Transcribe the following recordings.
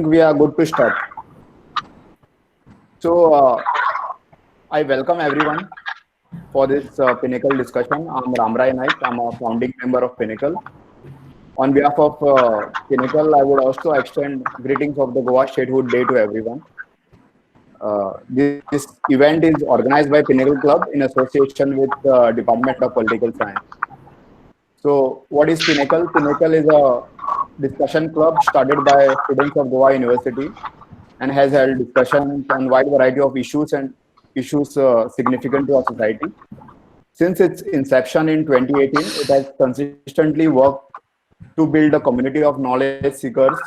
We are good to start. So, I welcome everyone for this Pinnacle discussion. I'm Ramrai Naik. I'm a founding member of Pinnacle. On behalf of Pinnacle, I would also extend greetings of the Goa Statehood Day to everyone. This event is organized by Pinnacle Club in association with Department of Political Science. So, what is Pinnacle? Pinnacle is a discussion club started by students of Goa University and has held discussions on wide variety of issues and issues significant to our society. Since its inception in 2018, it has consistently worked to build a community of knowledge seekers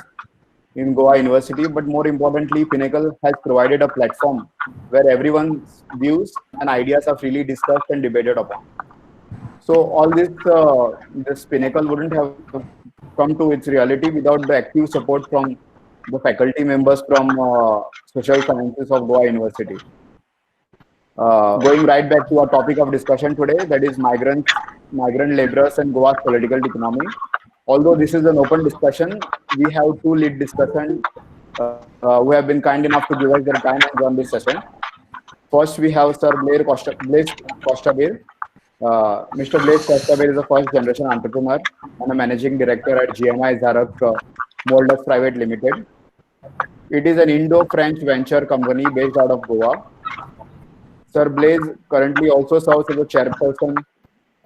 in Goa University, but more importantly, Pinnacle has provided a platform where everyone's views and ideas are freely discussed and debated upon. So all this Pinnacle wouldn't have come to its reality without the active support from the faculty members from social sciences of Goa University. Going right back to our topic of discussion today, that is migrant laborers and Goa's political economy. Although this is an open discussion, we have two lead discussants who have been kind enough to give us their time and join this session. First, we have Sir Blaise Costabile. Mr. Blaise Costabile is a first generation entrepreneur and a managing director at GMI Zarak Moldes Private Limited. It is an Indo-French venture company based out of Goa. Sir Blaise currently also serves as a chairperson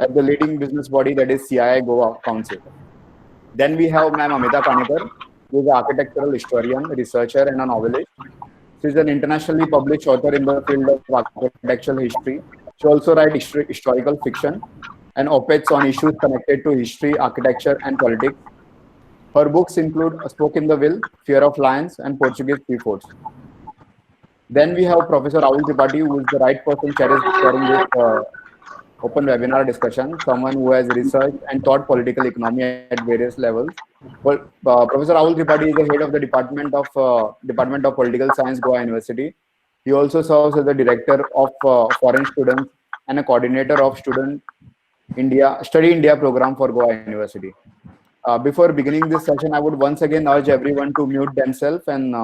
at the leading business body that is CII Goa Council. Then we have Ma'am Amita Kanekar, who is an architectural historian, researcher, and a novelist. She is an internationally published author in the field of architectural history. She also writes historical fiction and op-eds on issues connected to history, architecture, and politics. Her books include A Spoke in the Wheel, Fear of Lions, and Portuguese Sea Forts. Then we have Professor Rahul Tripathi, who is the right person chairing this open webinar discussion, someone who has researched and taught political economy at various levels. Well, Professor Rahul Tripathi is the head of the Department of Political Science, Goa University. He also serves as the director of foreign students and a coordinator of Study India program for Goa University. Before beginning this session, I would once again urge everyone to mute themselves and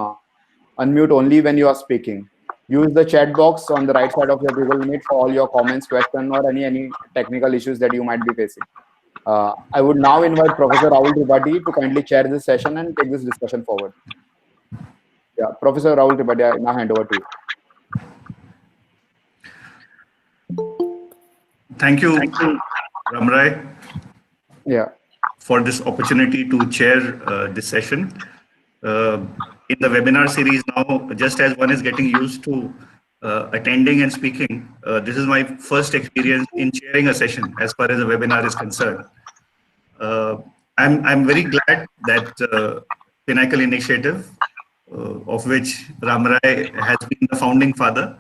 unmute only when you are speaking. Use the chat box on the right side of your Google Meet for all your comments, questions, or any technical issues that you might be facing. I would now invite Professor Rahul Tripathi to kindly chair this session and take this discussion forward. Yeah, Professor Rahul Tripathi, I now hand over to you. Thank you, Ramrai, for this opportunity to chair this session. In the webinar series now, just as one is getting used to attending and speaking, this is my first experience in chairing a session as far as a webinar is concerned. I'm very glad that Pinnacle Initiative, of which Ramrai has been the founding father,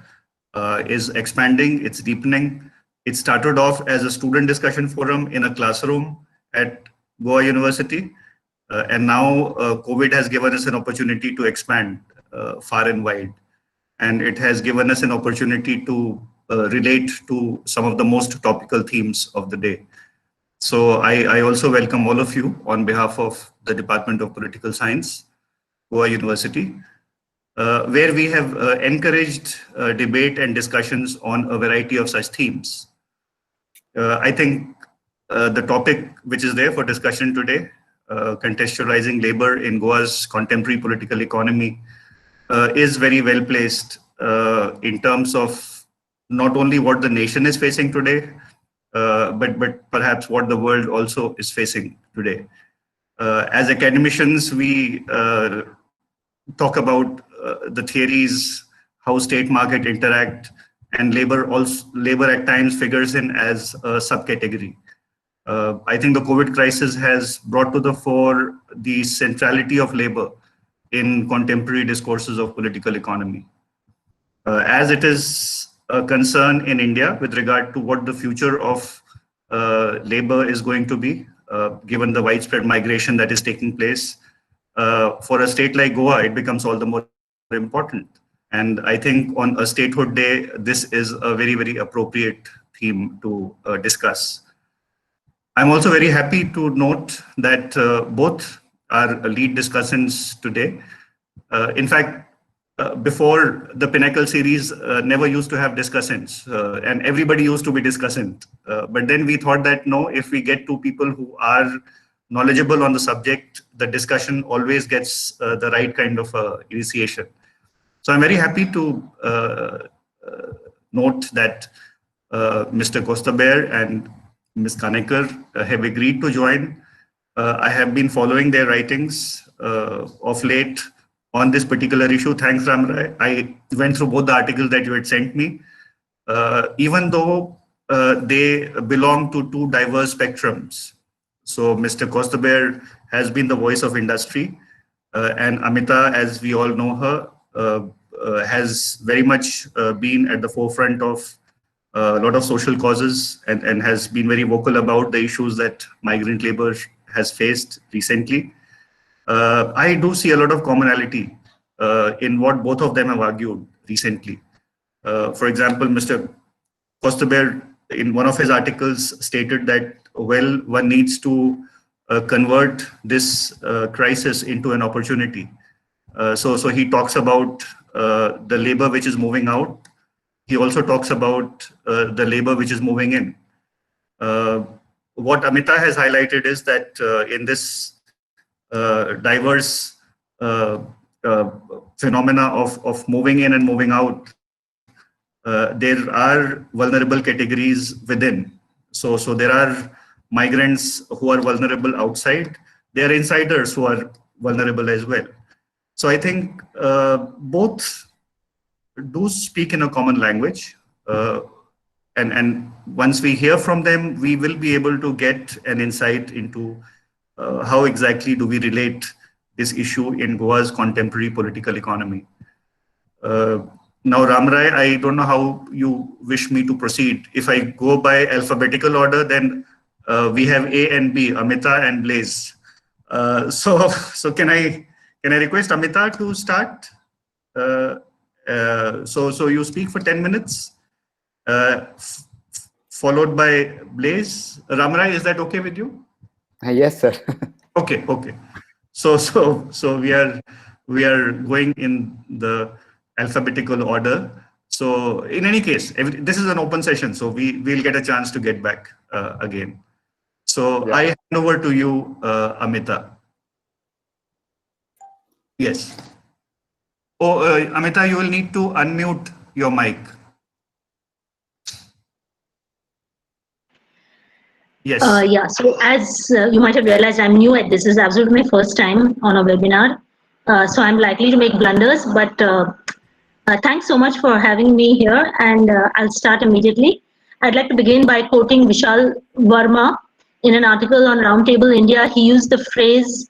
is expanding, it's deepening. It started off as a student discussion forum in a classroom at Goa University. And now COVID has given us an opportunity to expand far and wide. And it has given us an opportunity to relate to some of the most topical themes of the day. So I also welcome all of you on behalf of the Department of Political Science, Goa University, where we have encouraged debate and discussions on a variety of such themes. I think the topic which is there for discussion today, contextualizing labor in Goa's contemporary political economy, is very well placed in terms of not only what the nation is facing today, but perhaps what the world also is facing today. As academicians, we talk about the theories, how state market interact, and labor at times figures in as a subcategory. I think the COVID crisis has brought to the fore the centrality of labor in contemporary discourses of political economy. As it is a concern in India with regard to what the future of labor is going to be, given the widespread migration that is taking place, for a state like Goa, it becomes all the more important. And I think on a statehood day, this is a very, very appropriate theme to discuss. I'm also very happy to note that both our lead discussants today In fact, before the Pinnacle series, never used to have discussants, and everybody used to be discussant. But then we thought that no, if we get two people who are knowledgeable on the subject, the discussion always gets the right kind of initiation. So I'm very happy to note that Mr. Kostaber and Ms. Kanekar have agreed to join. I have been following their writings of late on this particular issue. Thanks, Ramrai. I went through both the articles that you had sent me. Even though they belong to two diverse spectrums. So Mr. Kostaber has been the voice of industry, and Amita, as we all know her, has very much been at the forefront of a lot of social causes and has been very vocal about the issues that migrant labor has faced recently. I do see a lot of commonality in what both of them have argued recently. For example, Mr. Kostaber, in one of his articles, stated that, well, one needs to convert this crisis into an opportunity. So he talks about the labor which is moving out. He also talks about the labor which is moving in. What Amita has highlighted is that in this diverse phenomena of moving in and moving out, there are vulnerable categories within. So there are migrants who are vulnerable outside. There are insiders who are vulnerable as well. So I think both do speak in a common language. And once we hear from them, we will be able to get an insight into how exactly do we relate this issue in Goa's contemporary political economy. Now, Ramrai, I don't know how you wish me to proceed. If I go by alphabetical order, then we have A and B, Amita and Blaise. So can I request Amita to start? So you speak for 10 minutes, followed by Blaise. Ramrai, is that okay with you? Yes, sir. Okay. So we are going in the alphabetical order. So in any case, this is an open session, so we'll get a chance to get back again. So yeah. I hand over to you, Amita. Yes. Oh, Amita, you will need to unmute your mic. Yes. Yeah, so as you might have realized, I'm new at this. This is absolutely my first time on a webinar. So I'm likely to make blunders, but thanks so much for having me here, and I'll start immediately. I'd like to begin by quoting Vishal Verma in an article on Roundtable India. He used the phrase,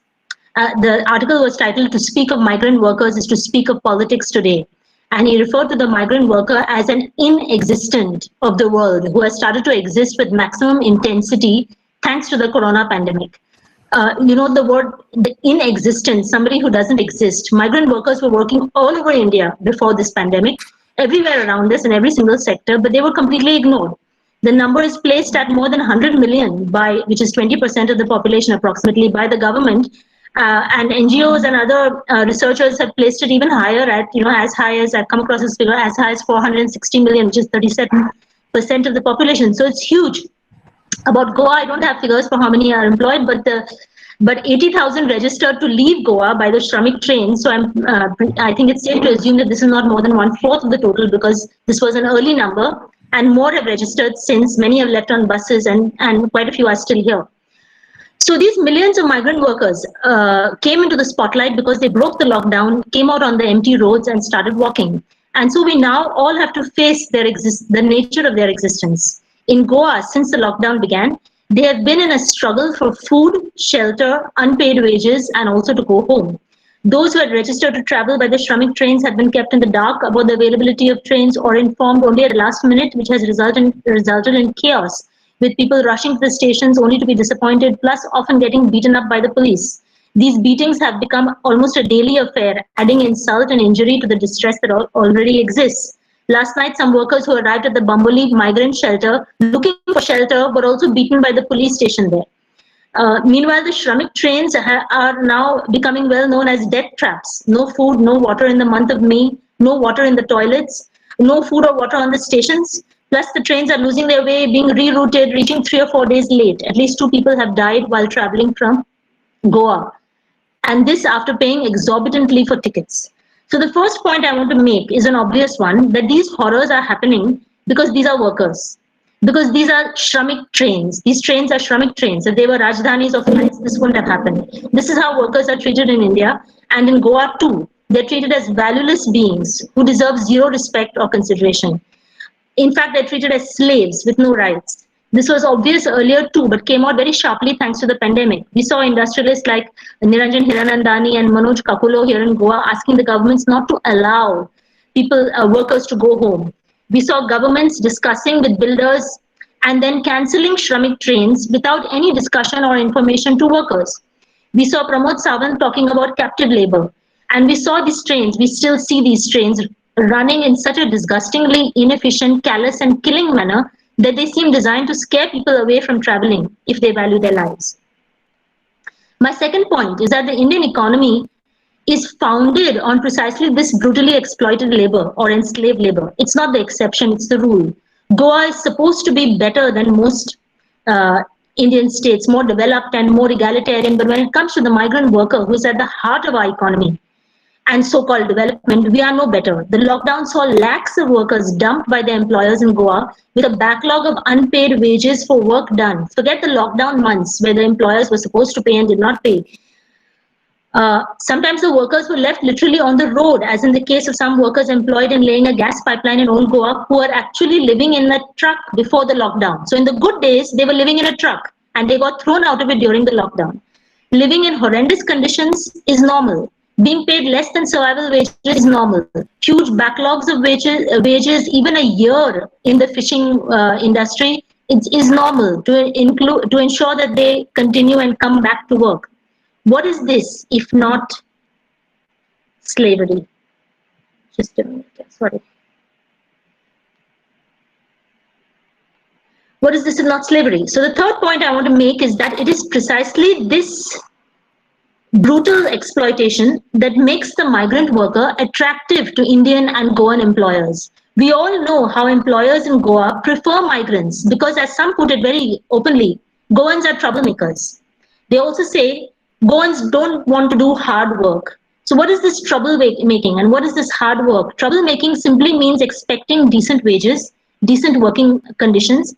the article was titled, "To speak of migrant workers is to speak of politics today." And he referred to the migrant worker as an inexistent of the world who has started to exist with maximum intensity thanks to the corona pandemic. The word the inexistent, somebody who doesn't exist. Migrant workers were working all over India before this pandemic, everywhere around us in every single sector, but they were completely ignored. The number is placed at more than 100 million, which is 20% of the population approximately, by the government. And NGOs and other researchers have placed it even higher at, as high as, I've come across this figure, as high as 460 million, which is 37% of the population. So it's huge. About Goa, I don't have figures for how many are employed, but 80,000 registered to leave Goa by the Shramik train. So I think it's safe to assume that this is not more than 1/4 of the total, because this was an early number, and more have registered since. Many have left on buses, and quite a few are still here. So these millions of migrant workers came into the spotlight because they broke the lockdown, came out on the empty roads and started walking. And so we now all have to face the nature of their existence. In Goa, since the lockdown began, they have been in a struggle for food, shelter, unpaid wages, and also to go home. Those who had registered to travel by the Shramik trains had been kept in the dark about the availability of trains or informed only at the last minute, which has resulted in chaos, with people rushing to the stations only to be disappointed, plus often getting beaten up by the police. These beatings have become almost a daily affair, adding insult and injury to the distress that already exists. Last night, some workers who arrived at the Bamboli migrant shelter looking for shelter were also beaten by the police station there. Meanwhile, the Shramik trains are now becoming well known as death traps. No food, no water in the month of May, no water in the toilets, no food or water on the stations. Plus, the trains are losing their way, being rerouted, reaching 3 or 4 days late. At least 2 people have died while traveling from Goa. And this after paying exorbitantly for tickets. So the first point I want to make is an obvious one, that these horrors are happening because these are workers. Because these are Shramik trains. These trains are Shramik trains. If they were Rajdhanis or flights, this wouldn't have happened. This is how workers are treated in India and in Goa too. They're treated as valueless beings who deserve zero respect or consideration. In fact, they're treated as slaves with no rights. This was obvious earlier too, but came out very sharply thanks to the pandemic. We saw industrialists like Niranjan Hiranandani and Manoj Kakulo here in Goa asking the governments not to allow workers to go home. We saw governments discussing with builders and then cancelling Shramik trains without any discussion or information to workers. We saw Pramod Sawant talking about captive labor. And we saw these trains, we still see these trains running in such a disgustingly inefficient, callous, and killing manner that they seem designed to scare people away from traveling if they value their lives. My second point is that the Indian economy is founded on precisely this brutally exploited labor or enslaved labor. It's not the exception, it's the rule. Goa is supposed to be better than most Indian states, more developed and more egalitarian, but when it comes to the migrant worker who is at the heart of our economy and so-called development, we are no better. The lockdown saw lakhs of workers dumped by their employers in Goa with a backlog of unpaid wages for work done. Forget the lockdown months where the employers were supposed to pay and did not pay. Sometimes the workers were left literally on the road, as in the case of some workers employed in laying a gas pipeline in Old Goa who are actually living in a truck before the lockdown. So in the good days, they were living in a truck and they got thrown out of it during the lockdown. Living in horrendous conditions is normal. Being paid less than survival wages is normal. Huge backlogs of wages even a year in the fishing industry is normal to ensure that they continue and come back to work. What is this if not slavery? Just a minute, sorry. What is this if not slavery? So the third point I want to make is that it is precisely this brutal exploitation that makes the migrant worker attractive to Indian and Goan employers. We all know how employers in Goa prefer migrants because, as some put it very openly, Goans are troublemakers. They also say Goans don't want to do hard work. So what is this troublemaking and what is this hard work? Troublemaking simply means expecting decent wages, decent working conditions,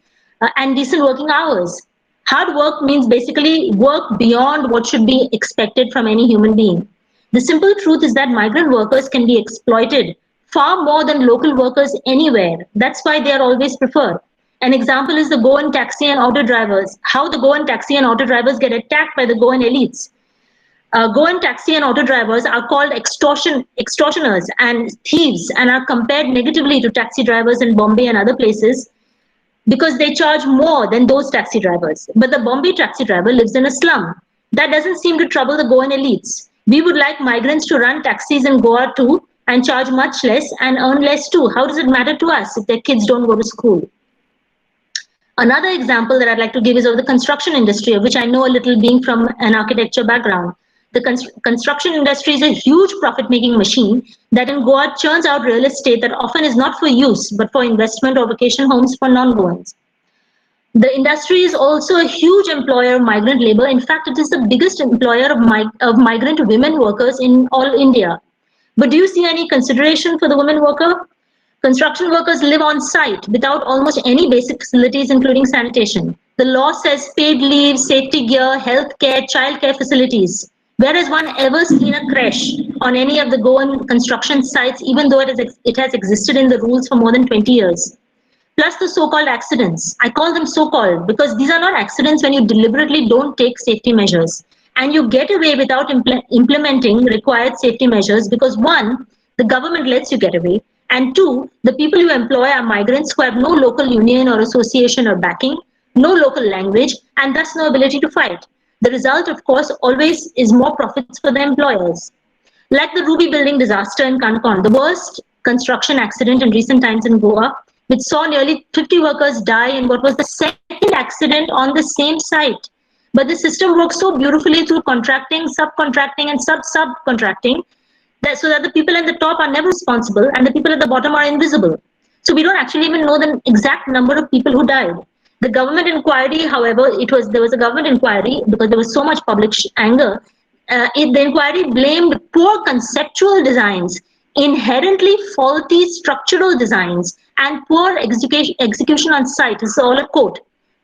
and decent working hours. Hard work means basically work beyond what should be expected from any human being. The simple truth is that migrant workers can be exploited far more than local workers anywhere. That's why they are always preferred. An example is the Goan taxi and auto drivers, how the Goan taxi and auto drivers get attacked by the Goan elites. Goan taxi and auto drivers are called extortioners and thieves and are compared negatively to taxi drivers in Bombay and other places because they charge more than those taxi drivers. But the Bombay taxi driver lives in a slum. That doesn't seem to trouble the Goan elites. We would like migrants to run taxis in Goa too and charge much less and earn less too. How does it matter to us if their kids don't go to school? Another example that I'd like to give is of the construction industry, of which I know a little being from an architecture background. The construction industry is a huge profit-making machine that in Goa churns out real estate that often is not for use, but for investment or vacation homes for non-Goans. The industry is also a huge employer of migrant labor. In fact, it is the biggest employer of migrant women workers in all India. But do you see any consideration for the women worker? Construction workers live on site without almost any basic facilities, including sanitation. The law says paid leave, safety gear, health care, child care facilities. Where has one ever seen a creche on any of the Goan construction sites, even though it has existed in the rules for more than 20 years? Plus the so-called accidents. I call them so-called because these are not accidents when you deliberately don't take safety measures. And you get away without implementing required safety measures because one, the government lets you get away. And two, the people you employ are migrants who have no local union or association or backing, no local language, and thus no ability to fight. The result, of course, always is more profits for the employers. Like the Ruby building disaster in Kankan, the worst construction accident in recent times in Goa, which saw nearly 50 workers die in what was the second accident on the same site. But the system works so beautifully through contracting, subcontracting, and subcontracting, that so that the people at the top are never responsible and the people at the bottom are invisible. So we don't actually even know the exact number of people who died. The government inquiry, however, there was a government inquiry because there was so much public anger. The inquiry blamed poor conceptual designs, inherently faulty structural designs, and poor execution on site. This is all a quote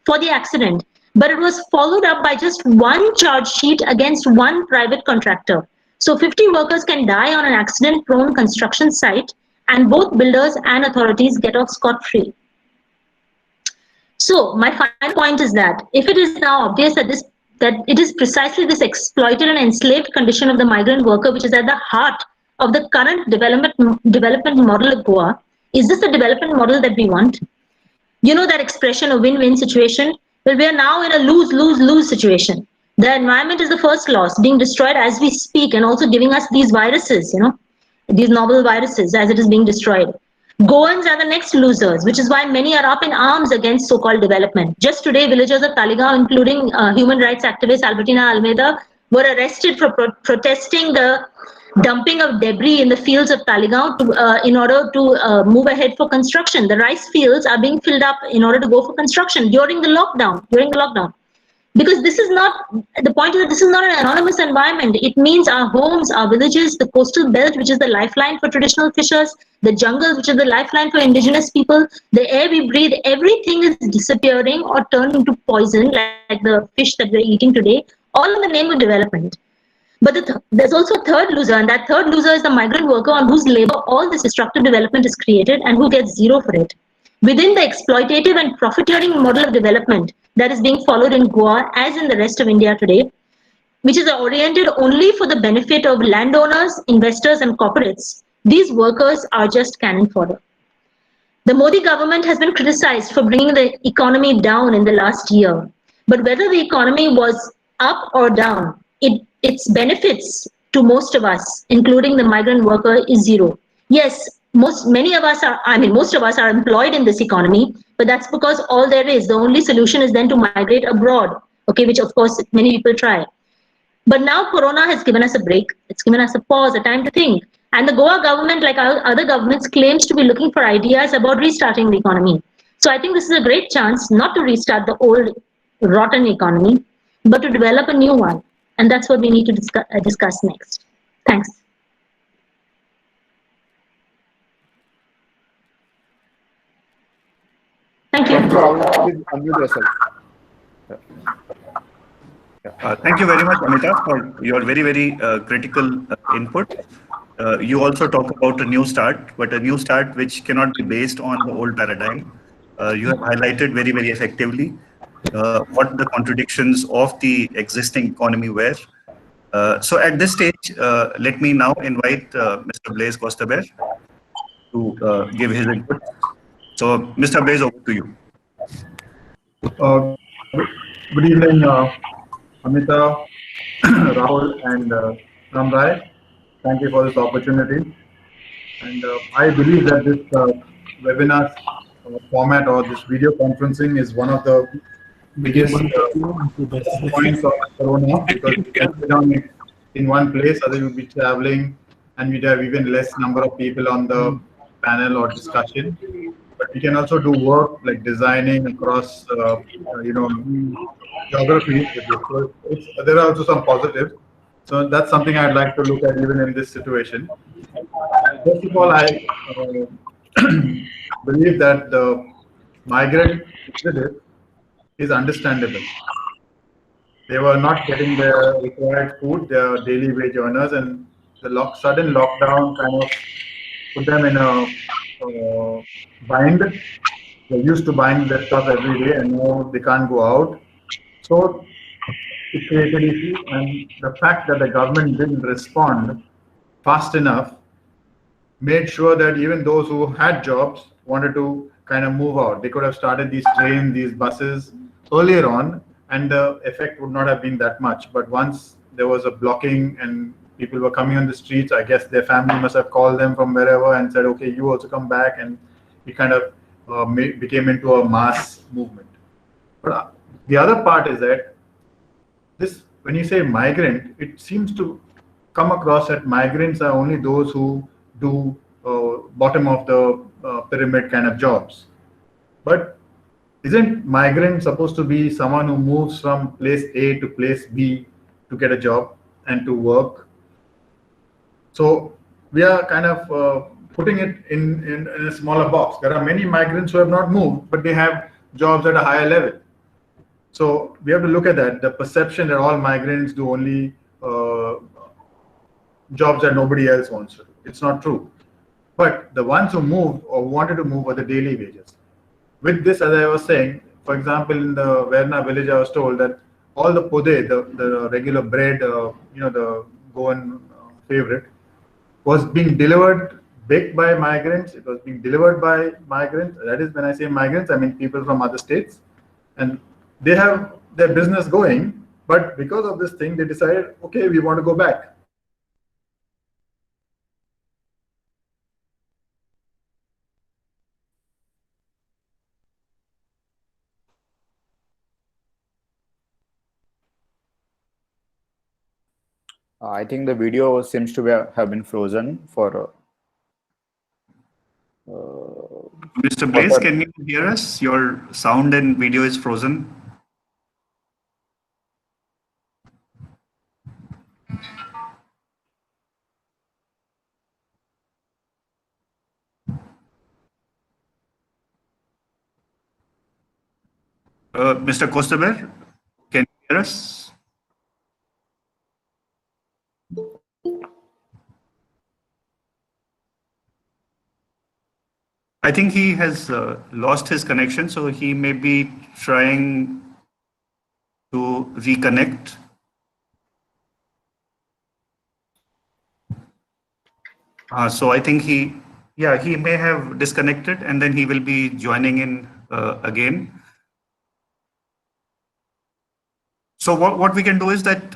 for the accident. But it was followed up by just one charge sheet against one private contractor. So 50 workers can die on an accident-prone construction site, and both builders and authorities get off scot-free. So my final point is that if it is now obvious that it is precisely this exploited and enslaved condition of the migrant worker which is at the heart of the current development model of Goa, is this the development model that we want? You know that expression, a win-win situation? Well, we are now in a lose-lose-lose situation. The environment is the first loss, being destroyed as we speak, and also giving us these viruses, these novel viruses as it is being destroyed. Goans are the next losers, which is why many are up in arms against so-called development. Just today, villagers of Talegaon, including human rights activist Albertina Almeida, were arrested for protesting the dumping of debris in the fields of Talegaon in order to move ahead for construction. The rice fields are being filled up in order to go for construction during the lockdown. Because this is not, the point is that this is not an anonymous environment. It means our homes, our villages, the coastal belt, which is the lifeline for traditional fishers, the jungle, which is the lifeline for indigenous people, the air we breathe, everything is disappearing or turned into poison, like the fish that we're eating today, all in the name of development. But there's also a third loser, and that third loser is the migrant worker on whose labor all this destructive development is created and who gets zero for it. Within the exploitative and profiteering model of development that is being followed in Goa as in the rest of India today, which is oriented only for the benefit of landowners, investors, and corporates, these workers are just cannon fodder. The Modi government has been criticized for bringing the economy down in the last year. But whether the economy was up or down, its benefits to most of us, including the migrant worker, is zero. Yes, most of us are employed in this economy, but that's because all there is. The only solution is then to migrate abroad, okay, which of course many people try. But now Corona has given us a break. It's given us a pause, a time to think. And the Goa government, like other governments, claims to be looking for ideas about restarting the economy. So I think this is a great chance not to restart the old rotten economy, but to develop a new one. And that's what we need to discuss next. Thanks. Thank you. Please unmute yourself. Thank you very much, Amita, for your very critical input. You also talk about a new start, but a new start which cannot be based on the old paradigm. You have highlighted very effectively what the contradictions of the existing economy were. So at this stage, let me now invite Mr. Blaise Costabert to give his input. So, Mr. Blaise, over to you. Good evening, Amita, Rahul, and Ramrai. Thank you for this opportunity. And I believe that this webinar format or this video conferencing is one of the biggest points of Corona, because you can sit down in one place, other you'll be traveling, and you'd have even less number of people on the panel or discussion. But we can also do work like designing across, geography. So there are also some positives. So that's something I'd like to look at even in this situation. First of all, I believe that the migrant exodus is understandable. They were not getting their required food, their daily wage earners, and the sudden lockdown kind of put them in a bind. They're used to buying their stuff every day, and now they can't go out. So it created issues, and the fact that the government didn't respond fast enough made sure that even those who had jobs wanted to kind of move out. They could have started these trains, these buses earlier on, and the effect would not have been that much. But once there was a blocking and people were coming on the streets, I guess their family must have called them from wherever and said, okay, you also come back, and it kind of became into a mass movement. But the other part is that this, when you say migrant, it seems to come across that migrants are only those who do bottom of the pyramid kind of jobs. But isn't migrant supposed to be someone who moves from place A to place B to get a job and to work? So we are kind of putting it in a smaller box. There are many migrants who have not moved, but they have jobs at a higher level. So we have to look at that. The perception that all migrants do only jobs that nobody else wants to do. It's not true. But the ones who moved or wanted to move were the daily wages. With this, as I was saying, for example, in the Verna village, I was told that all the pode, the regular bread, the Goan favorite, was being delivered, baked by migrants. It was being delivered by migrants. That is, when I say migrants, I mean people from other states. And they have their business going, but because of this thing, they decided, okay, we want to go back. I think the video seems to have been frozen for. Mr. Blaze, can you hear us? Your sound and video is frozen. Mr. Kostaber, can you hear us? I think he has lost his connection, so he may be trying to reconnect. So I think he may have disconnected, and then he will be joining in again. So what we can do is that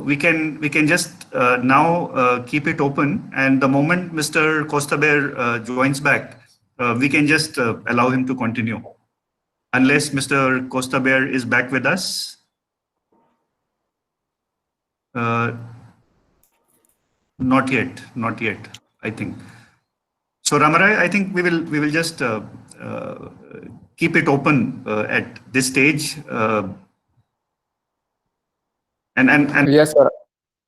we can just now keep it open, and the moment Mr. Kostaber joins back, we can just allow him to continue, unless Mr. Kostaber is back with us. Not yet, I think. So Ramarai, I think we will just keep it open at this stage. And yes, sir.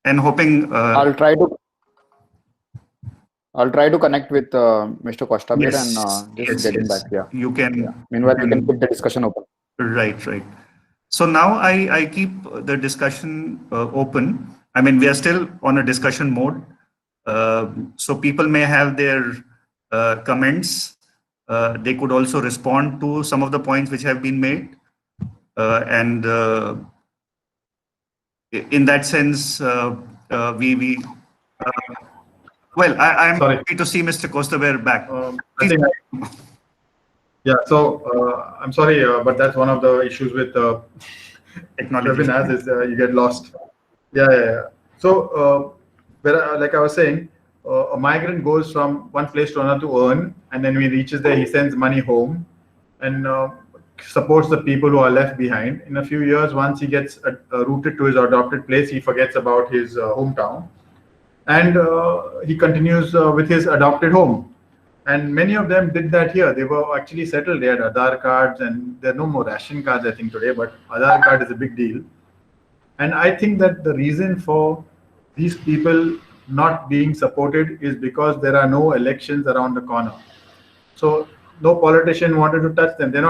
And hoping I'll try to connect with Mr. Kostaber and just get him back. Yeah, you can. Yeah. Meanwhile, we can keep the discussion open. Right. So now I keep the discussion open. I mean, we are still on a discussion mode. So people may have their comments. They could also respond to some of the points which have been made. And in that sense, I'm happy to see Mr. Kostaber back. I'm sorry, but that's one of the issues with technology. Webinars is you get lost. Yeah. So, like I was saying, a migrant goes from one place to another to earn, and then when he reaches there, he sends money home and supports the people who are left behind. In a few years, once he gets rooted to his adopted place, he forgets about his hometown, and he continues with his adopted home. And many of them did that here. They were actually settled. They had Aadhaar cards, and there are no more ration cards, I think, today, but Aadhaar card is a big deal. And I think that the reason for these people not being supported is because there are no elections around the corner. So no politician wanted to touch them. They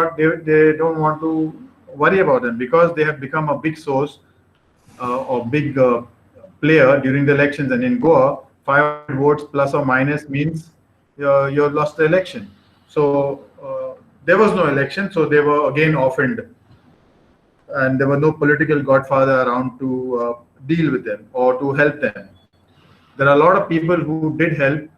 don't want to worry about them because they have become a big source or big player during the elections. And in Goa, 5 votes plus or minus means you lost the election. So there was no election, so they were again orphaned. And there was no political godfather around to deal with them or to help them. There are a lot of people who did help,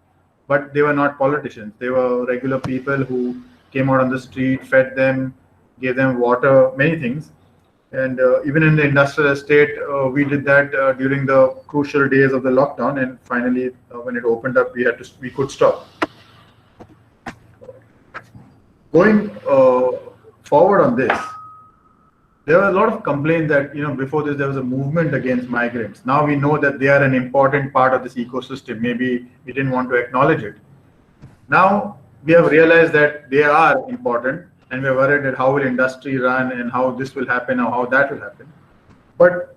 but they were not politicians. They were regular people who came out on the street, fed them, gave them water, many things. And even in the industrial estate, we did that during the crucial days of the lockdown. And finally, when it opened up, we could stop. Going forward on this, there were a lot of complaints that, before this there was a movement against migrants. Now we know that they are an important part of this ecosystem. Maybe we didn't want to acknowledge it. Now we have realized that they are important, and we're worried that how will industry run and how this will happen or how that will happen. But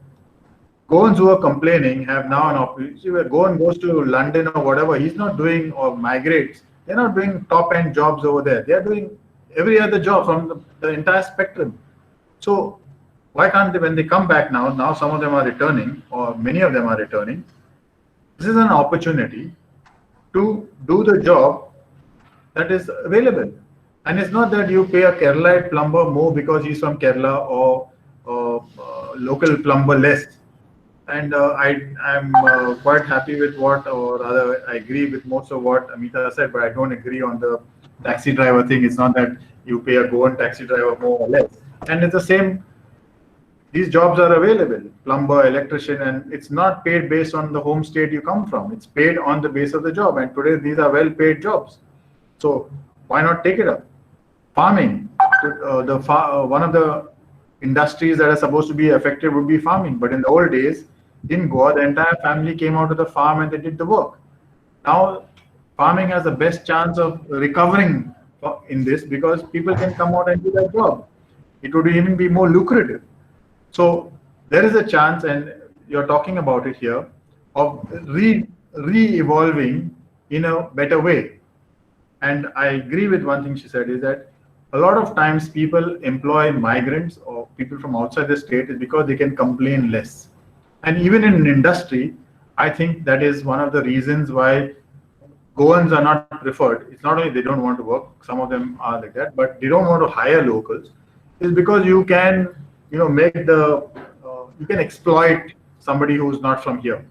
Goans who are complaining have now an opportunity. Where Goan goes to London or whatever, he's not doing, or migrates, they're not doing top-end jobs over there. They're doing every other job from the entire spectrum. So why can't they, when they come back now some of them are returning, or many of them are returning, this is an opportunity to do the job that is available. And it's not that you pay a Keralite plumber more because he's from Kerala, or local plumber less. And I'm quite happy with what, or rather I agree with most of what Amita said, but I don't agree on the taxi driver thing. It's not that you pay a Goan taxi driver more or less. And it's the same, these jobs are available, plumber, electrician, and it's not paid based on the home state you come from. It's paid on the base of the job. And today these are well-paid jobs. So why not take it up? Farming, one of the industries that are supposed to be affected would be farming. But in the old days, in Goa, the entire family came out of the farm and they did the work. Now, farming has the best chance of recovering in this because people can come out and do their job. It would even be more lucrative. So there is a chance, and you're talking about it here, of re-evolving in a better way. And I agree with one thing she said, is that a lot of times people employ migrants or people from outside the state is because they can complain less. And even in industry, I think that is one of the reasons why Goans are not preferred. It's not only they don't want to work, some of them are like that, but they don't want to hire locals. It's because you can, you can exploit somebody who's not from here.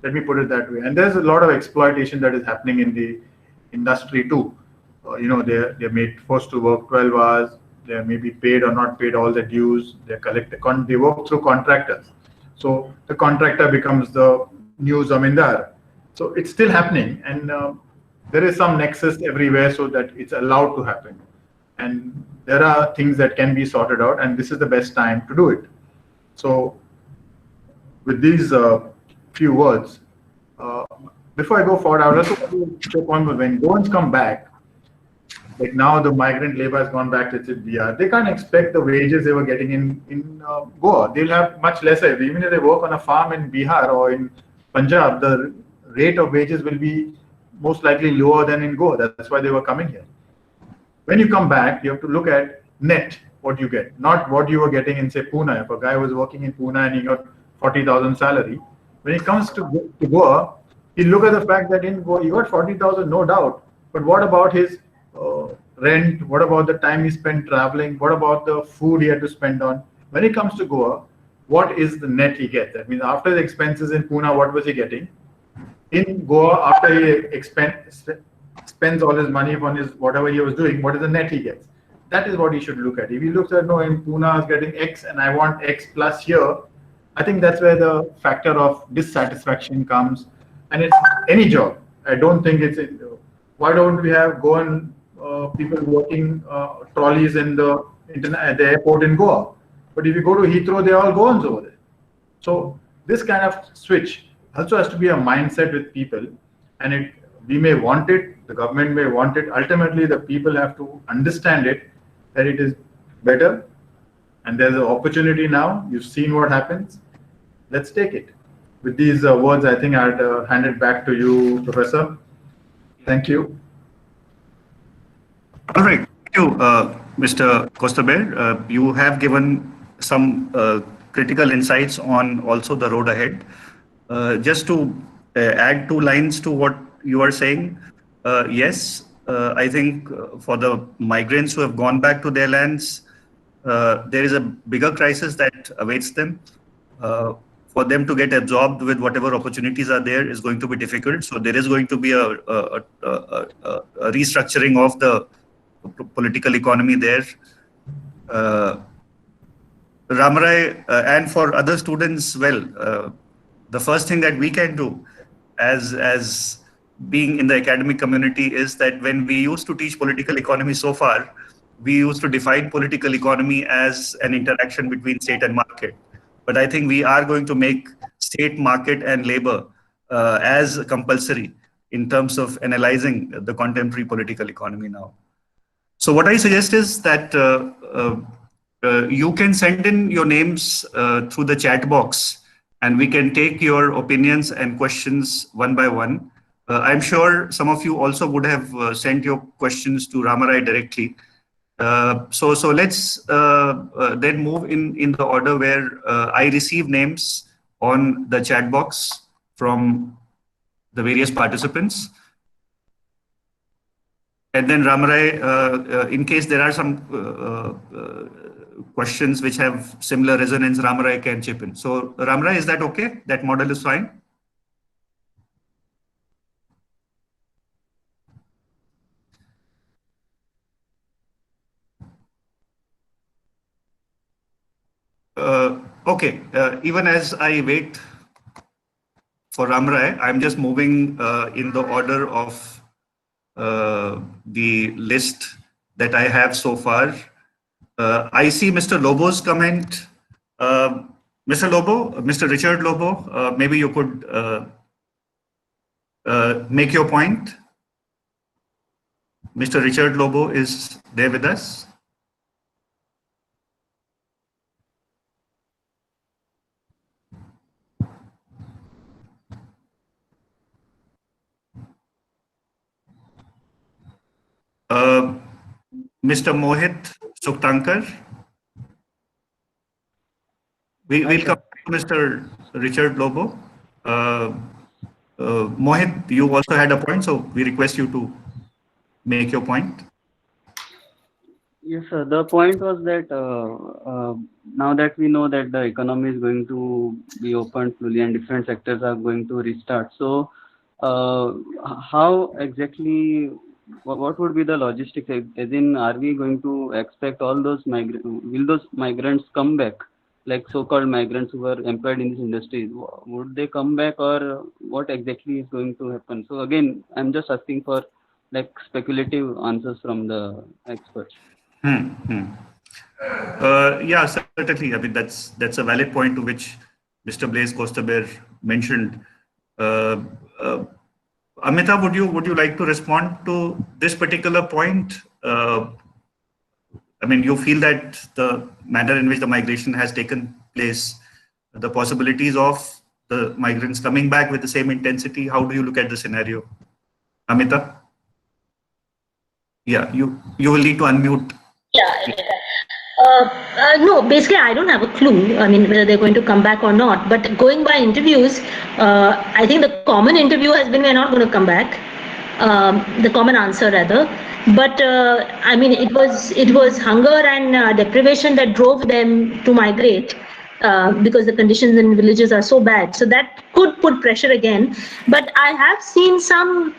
Let me put it that way. And there's a lot of exploitation that is happening in the industry too. They're made forced to work 12 hours. They may be paid or not paid all the dues. They work through contractors. So the contractor becomes the new zamindar. So it's still happening, and there is some nexus everywhere so that it's allowed to happen. And there are things that can be sorted out, and this is the best time to do it. So with these few words, before I go forward, I would also want to check on when Goans come back. Like now the migrant labor has gone back to Bihar. They can't expect the wages they were getting in Goa. They'll have much lesser. Even if they work on a farm in Bihar or in Punjab, the rate of wages will be most likely lower than in Goa. That's why they were coming here. When you come back, you have to look at net, what you get, not what you were getting in, say, Pune. If a guy was working in Pune and he got 40,000 salary, when he comes to Goa, he look at the fact that in Goa, he got 40,000, no doubt. But what about his rent? What about the time he spent traveling? What about the food he had to spend on? When he comes to Goa, what is the net he gets? That means after the expenses in Pune, what was he getting? In Goa, after he spends all his money on his whatever he was doing, what is the net he gets? That is what he should look at. If he looks at, no, in Pune I was getting X and I want X plus here, I think that's where the factor of dissatisfaction comes. And it's any job. I don't think it's, why don't we have Goan people working trolleys in at the airport in Goa? But if you go to Heathrow, they're all Goans over there. So this kind of switch also has to be a mindset with people, and we may want it, the government may want it. Ultimately, the people have to understand it, that it is better, and there's an opportunity now. You've seen what happens. Let's take it. With these words, I think I'd hand it back to you, Professor. Thank you. All right. Thank you, Mr. Kostaber. You have given some critical insights on also the road ahead. Just to add 2 lines to what you are saying, yes, I think for the migrants who have gone back to their lands, there is a bigger crisis that awaits them. For them to get absorbed with whatever opportunities are there is going to be difficult. So there is going to be a restructuring of the political economy there. Ramrai, and for other students, well, the first thing that we can do as being in the academic community is that when we used to teach political economy so far, we used to define political economy as an interaction between state and market. But I think we are going to make state, market, and labor as compulsory in terms of analyzing the contemporary political economy now. So what I suggest is that you can send in your names through the chat box, and we can take your opinions and questions one by one. I'm sure some of you also would have sent your questions to Ramarai directly. So let's then move in the order where I receive names on the chat box from the various participants. And then Ramarai, in case there are some questions which have similar resonance, Ramarai can chip in. So Ramarai, is that okay? That model is fine? Okay, even as I wait for Ramarai, I'm just moving in the order of the list that I have so far. I see Mr. Lobo's comment. Mr. Lobo, Mr. Richard Lobo, maybe you could make your point. Mr. Richard Lobo is there with us. Mr. Mohit Suktankar. We'll come to Mr. Richard Lobo. Mohit, you also had a point, so we request you to make your point. Yes, sir. The point was that now that we know that the economy is going to be opened fully and different sectors are going to restart, so how exactly, what would be the logistics? As in, are we going to expect all those will those migrants come back, like so-called migrants who were employed in this industry? Would they come back, or what exactly is going to happen? So again, I'm just asking for like speculative answers from the experts. Yeah, certainly. I mean, that's a valid point to which Mr. Blaise Kostaber mentioned. Amita, would you like to respond to this particular point? I mean, you feel that the manner in which the migration has taken place, the possibilities of the migrants coming back with the same intensity, how do you look at the scenario? Amita? Yeah, you will need to unmute. Yeah. No, basically, I don't have a clue. I mean, whether they're going to come back or not. But going by interviews, I think the common interview has been we're not going to come back. The common answer, rather. But I mean, it was hunger and deprivation that drove them to migrate. Because the conditions in villages are so bad, so that could put pressure again. But I have seen some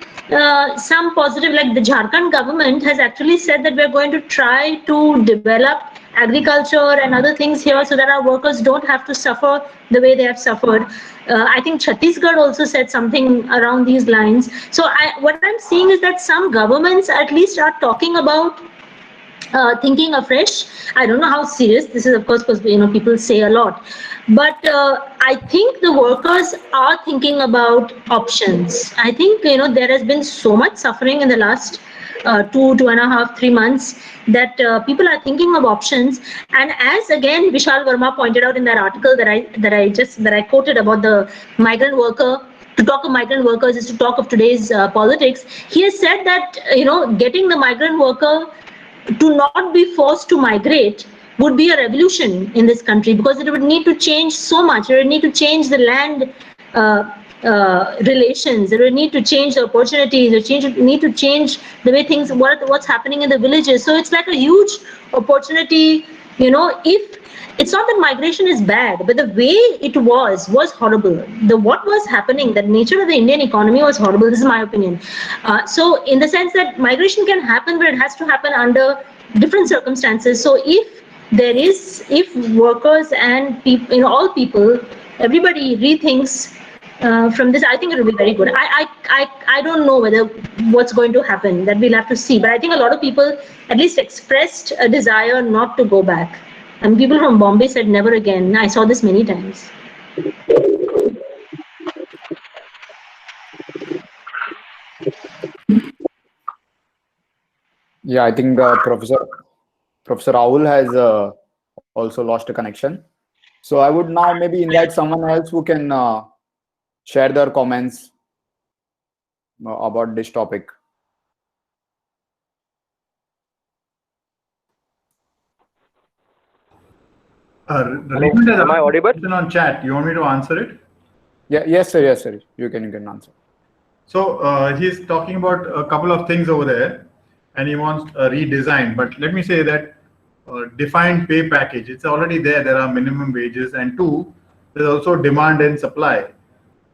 positive, like the Jharkhand government has actually said that we're going to try to develop agriculture and other things here so that our workers don't have to suffer the way they have suffered. I think Chhattisgarh also said something around these lines. So what I'm seeing is that some governments at least are talking about thinking afresh. I don't know how serious this is, of course, because people say a lot, but I think the workers are thinking about options. I think there has been so much suffering in the last 2.5, 3 months that people are thinking of options. And as again Vishal Verma pointed out in that article that I quoted about the migrant worker, to talk of migrant workers is to talk of today's politics. He has said that getting the migrant worker to not be forced to migrate would be a revolution in this country, because it would need to change so much. It would need to change the land relations. It would need to change the opportunities. It would need to change the way things, what's happening in the villages. So it's like a huge opportunity. If it's not that migration is bad, but the way it was horrible. What was happening, the nature of the Indian economy was horrible. This is my opinion. So in the sense that migration can happen, but it has to happen under different circumstances. So if workers and people, all people, everybody rethinks from this, I think it will be very good. I don't know whether what's going to happen. That we'll have to see. But I think a lot of people at least expressed a desire not to go back. And people from Bombay said never again. I saw this many times. Yeah, I think Professor Rahul has also lost a connection. So I would now maybe invite someone else who can share their comments about this topic. Raymond has Am I asked a audible? question on chat. You want me to answer it? Yeah, yes, sir. Yes, sir. You can answer. So he's talking about a couple of things over there, and he wants a redesign. But let me say that defined pay package, it's already there. There are minimum wages, and two, there's also demand and supply.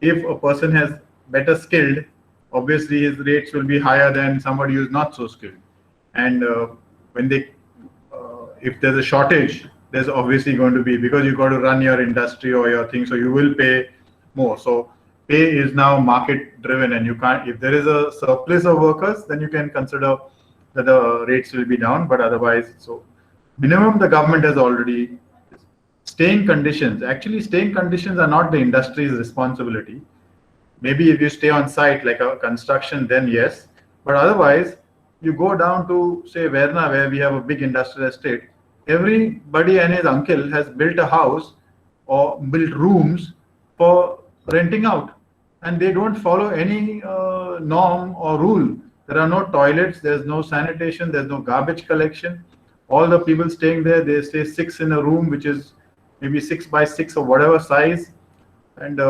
If a person has better skilled, obviously his rates will be higher than somebody who's not so skilled. And when they, if there's a shortage, there's obviously going to be, because you've got to run your industry or your thing, so you will pay more. So pay is now market driven, and you can't, if there is a surplus of workers, then you can consider that the rates will be down, but otherwise, so minimum the government has already. Staying conditions, actually staying conditions are not the industry's responsibility. Maybe if you stay on site like a construction, then yes, but otherwise you go down to say Verna, where we have a big industrial estate. Everybody and his uncle has built a house or built rooms for renting out, and they don't follow any norm or rule. There are no toilets, there's no sanitation, there's no garbage collection. All the people staying there, they stay 6 in a room, which is maybe 6 by 6 or whatever size. And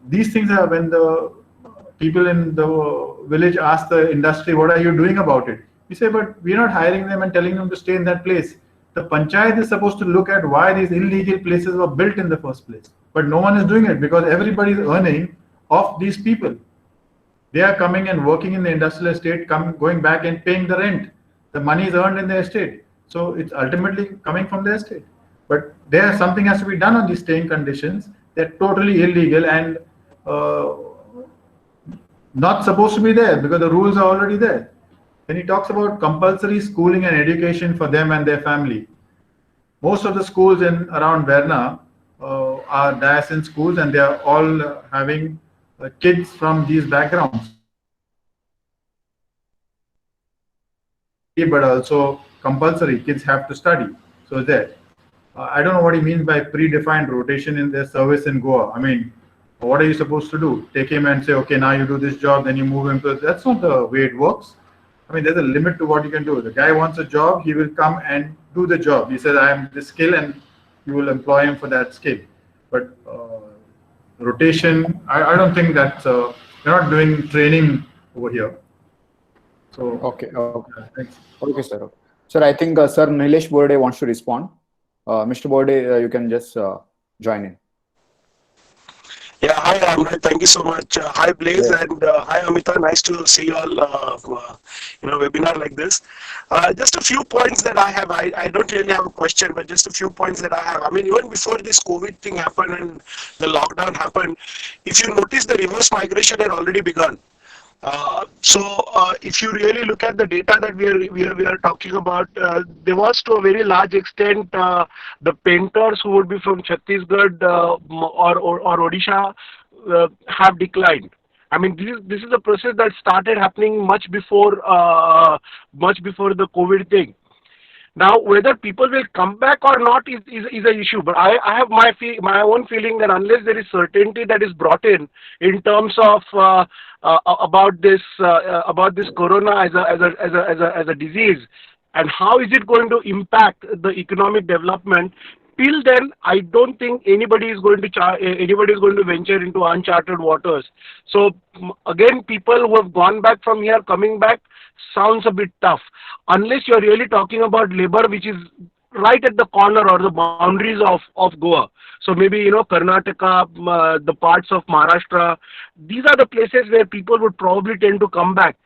these things are when the people in the village ask the industry, what are you doing about it? We say, but we're not hiring them and telling them to stay in that place. The panchayat is supposed to look at why these illegal places were built in the first place. But no one is doing it because everybody is earning off these people. They are coming and working in the industrial estate, going back and paying the rent. The money is earned in the estate. So it's ultimately coming from the estate. But there something has to be done on these staying conditions. They're totally illegal and not supposed to be there because the rules are already there. Then he talks about compulsory schooling and education for them and their family. Most of the schools in around Verna are diocesan schools, and they are all having kids from these backgrounds. But also compulsory, kids have to study. So there. I don't know what he means by predefined rotation in their service in Goa. I mean, what are you supposed to do? Take him and say, okay, now you do this job, then you move him to. That's not the way it works. I mean, there's a limit to what you can do. The guy wants a job, he will come and do the job. He says, I am this skill, and you will employ him for that skill. But rotation, I don't think that you're not doing training over here. So Okay. thanks. Okay, sir. Sir, I think Sir Nilesh Borde wants to respond. Mr. Borde, you can just join in. Yeah, hi, Amrit. Thank you so much. Hi, Blaze, and hi, Amita. Nice to see you all, webinar like this. Just a few points that I have. I don't really have a question, but just a few points that I have. I mean, even before this COVID thing happened and the lockdown happened, if you notice, the reverse migration had already begun. If you really look at the data that we are talking about, there was to a very large extent the painters who would be from Chhattisgarh or Odisha have declined. I mean, this is a process that started happening much before the COVID thing. Now, whether people will come back or not is an issue. But I have my own feeling that unless there is certainty that is brought in terms of about this corona as a disease, and how is it going to impact the economic development, till then I don't think anybody is going to venture into uncharted waters. So again, people who have gone back from here coming back sounds a bit tough, unless you're really talking about labor which is right at the corner or the boundaries of Goa. So maybe, Karnataka, the parts of Maharashtra, these are the places where people would probably tend to come back.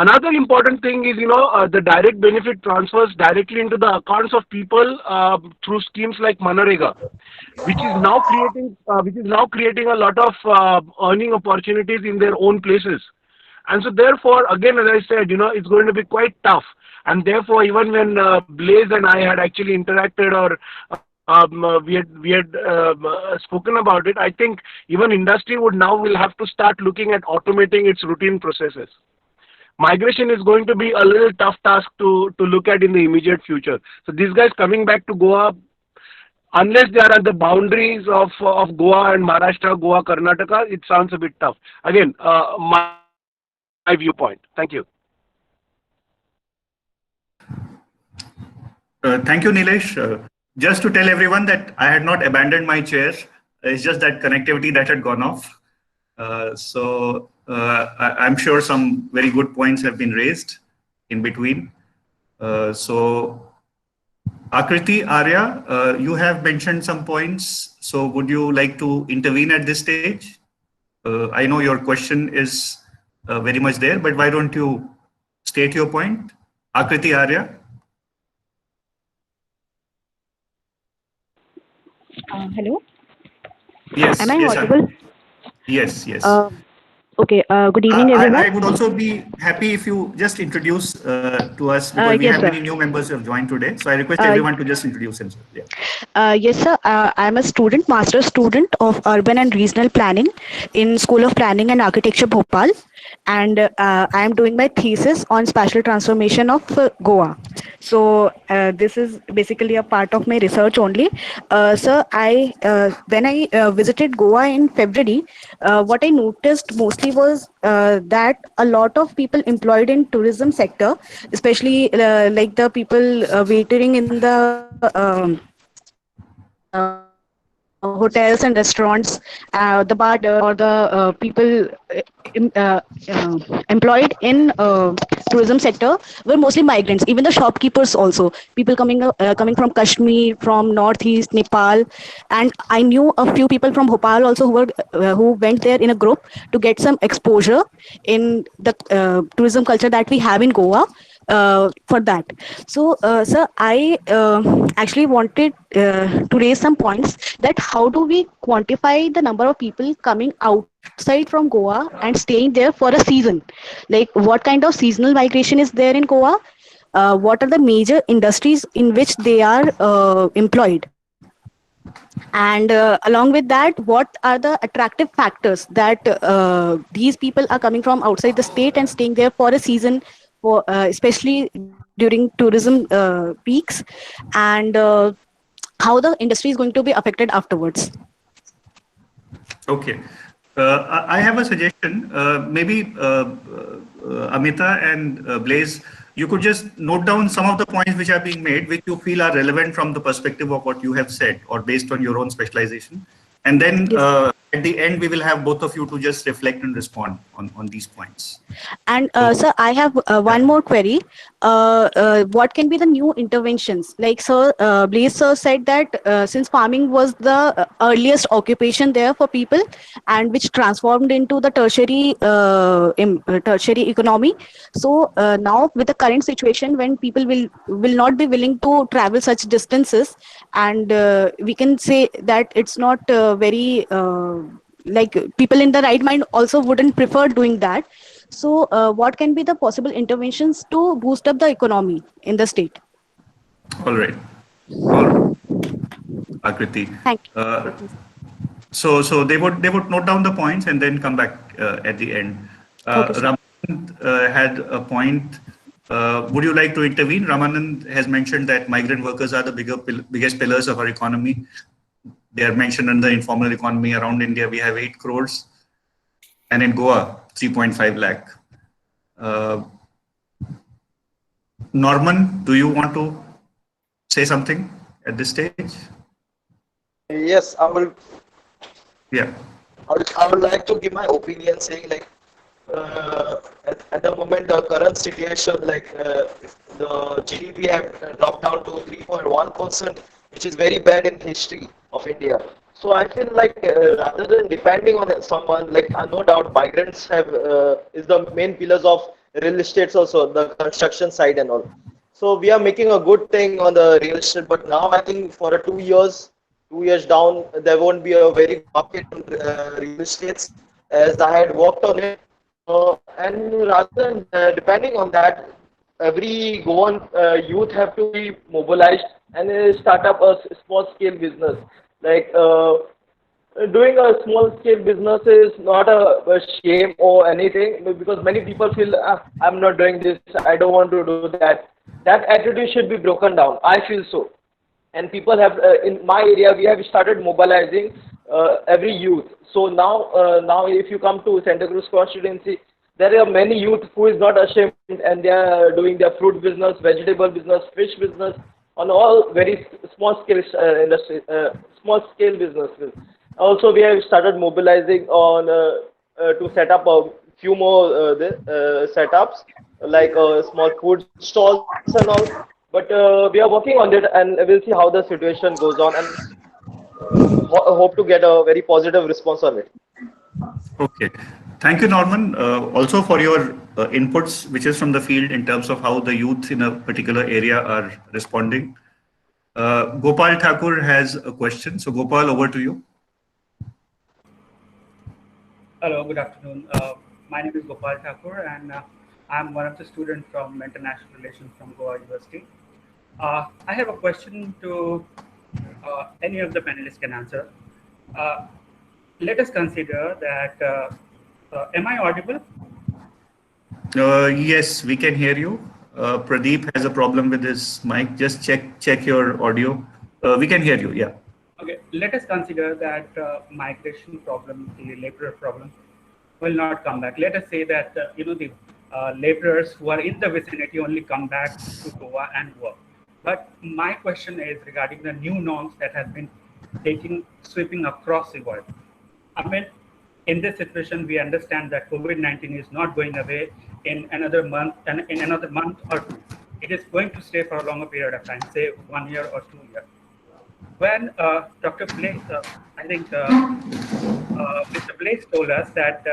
Another important thing is, the direct benefit transfers directly into the accounts of people through schemes like Manarega, which is now creating a lot of earning opportunities in their own places. And so therefore, again, as I said, it's going to be quite tough. And therefore, even when Blaze and I had actually interacted, or we had spoken about it, I think even industry will have to start looking at automating its routine processes. Migration is going to be a little tough task to look at in the immediate future. So these guys coming back to Goa, unless they are at the boundaries of Goa and Maharashtra, Goa, Karnataka, it sounds a bit tough. Again, my viewpoint. Thank you. Thank you, Nilesh. Just to tell everyone that I had not abandoned my chair. It's just that connectivity that had gone off. I'm sure some very good points have been raised in between. So Akriti, Arya, you have mentioned some points. So would you like to intervene at this stage? I know your question is very much there, but why don't you state your point? Akriti, Arya. Hello. Yes. Am I yes, audible? Yes. Yes. Okay. Good evening, everyone. I would also be happy if you just introduce to us, because we yes, have sir. many new members who have joined today. So I request everyone to just introduce himself. Yeah. Yes, sir. I'm a student, master's student of Urban and Regional Planning in School of Planning and Architecture, Bhopal. And I am doing my thesis on spatial transformation of Goa. So this is basically a part of my research only. Sir, when I visited Goa in February, what I noticed mostly was that a lot of people employed in tourism sector, especially like the people waitering in the hotels and restaurants, the bar or the people em- uh, employed in tourism sector were mostly migrants. Even the shopkeepers also, people coming from Kashmir, from Northeast Nepal, and I knew a few people from Bhopal also who went there in a group to get some exposure in the tourism culture that we have in Goa. For that. So, sir, I actually wanted to raise some points that how do we quantify the number of people coming outside from Goa and staying there for a season? Like, what kind of seasonal migration is there in Goa? What are the major industries in which they are employed? And along with that, what are the attractive factors that these people are coming from outside the state and staying there for a season, for especially during tourism peaks, and how the industry is going to be affected afterwards? Okay. I have a suggestion. Maybe Amita and Blaze, you could just note down some of the points which are being made, which you feel are relevant from the perspective of what you have said or based on your own specialization. And then Yes. at the end, we will have both of you to just reflect and respond on these points. And So, sir, I have one more query. What can be the new interventions? Like sir, Blaze sir said that since farming was the earliest occupation there for people, and which transformed into the tertiary economy. So now with the current situation, when people will not be willing to travel such distances, and we can say that it's not very like people in the right mind also wouldn't prefer doing that. So, what can be the possible interventions to boost up the economy in the state? all right. All right. Akriti. Thank you. So they would note down the points and then come back at the end. Okay, sir. Ramanand had a point. Would you like to intervene? Ramanand has mentioned that migrant workers are the biggest pillars of our economy. They are mentioned in the informal economy. Around India, we have 8 crores, and in Goa, 3.5 lakh. Norman, do you want to say something at this stage? Yes, Yeah. I would like to give my opinion saying like at the moment the current situation like the GDP have dropped down to 3.1%, which is very bad in history of India. So I feel like rather than depending on someone, like no doubt migrants have is the main pillars of real estates also, the construction side and all. So we are making a good thing on the real estate, but now I think for a 2 years down, there won't be a very good market on real estates as I had worked on it. And rather than depending on that, every Goan youth have to be mobilized and start up a small scale business. Like doing a small scale business is not a shame or anything, because many people feel, I'm not doing this, I don't want to do that. That attitude should be broken down. I feel so. And people have in my area we have started mobilizing every youth. So now if you come to Santa Cruz constituency, there are many youth who is not ashamed, and they are doing their fruit business, vegetable business, fish business, on all very small scale industry, small scale businesses. Also we have started mobilizing on to set up a few more setups, like small food stalls and all. But we are working on it, and we'll see how the situation goes on, and hope to get a very positive response on it. Okay. Thank you, Norman, also for your inputs, which is from the field in terms of how the youth in a particular area are responding. Gopal Thakur has a question. So Gopal, over to you. Hello, good afternoon. My name is Gopal Thakur, and I'm one of the students from International Relations from Goa University. I have a question to any of the panelists can answer. Let us consider that, am I audible? Yes, we can hear you. Pradeep has a problem with his mic. Just check your audio. We can hear you, yeah. Okay, let us consider that migration problem, the laborer problem, will not come back. Let us say that the laborers who are in the vicinity only come back to Goa and work. But my question is regarding the new norms that have been sweeping across the world. I mean, in this situation, we understand that COVID-19 is not going away in another month, and in another month or two. It is going to stay for a longer period of time, say 1 year or 2 years. When Dr. Blaze, I think Mr. Blaze told us that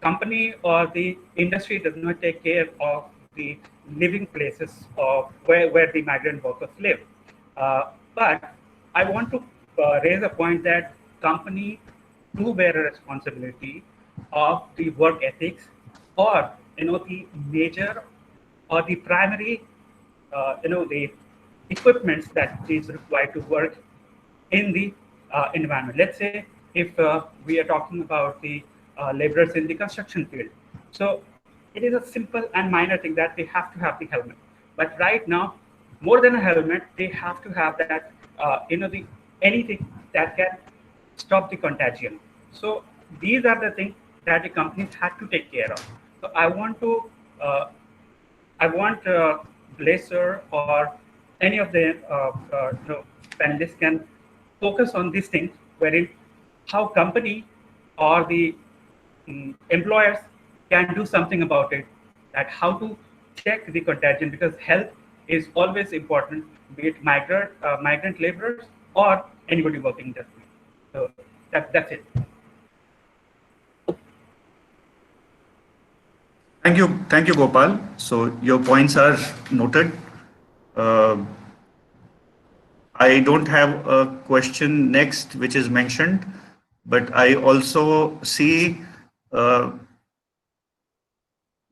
company or the industry does not take care of the living places of where the migrant workers live. But I want to raise a point that company do bear a responsibility of the work ethics, or the major or the primary the equipments that is required to work in the environment. Let's say if we are talking about the laborers in the construction field. So it is a simple and minor thing that they have to have the helmet. But right now, more than a helmet, they have to have that, anything that can stop the contagion. So these are the things that the companies have to take care of. So I want Blazer or any of the panelists can focus on these things, wherein how company or the employers can do something about it, that how to check the contagion, because health is always important, be it migrant laborers or anybody working in the field. So that's it. Thank you, Gopal. So your points are noted. I don't have a question next, which is mentioned, but I also see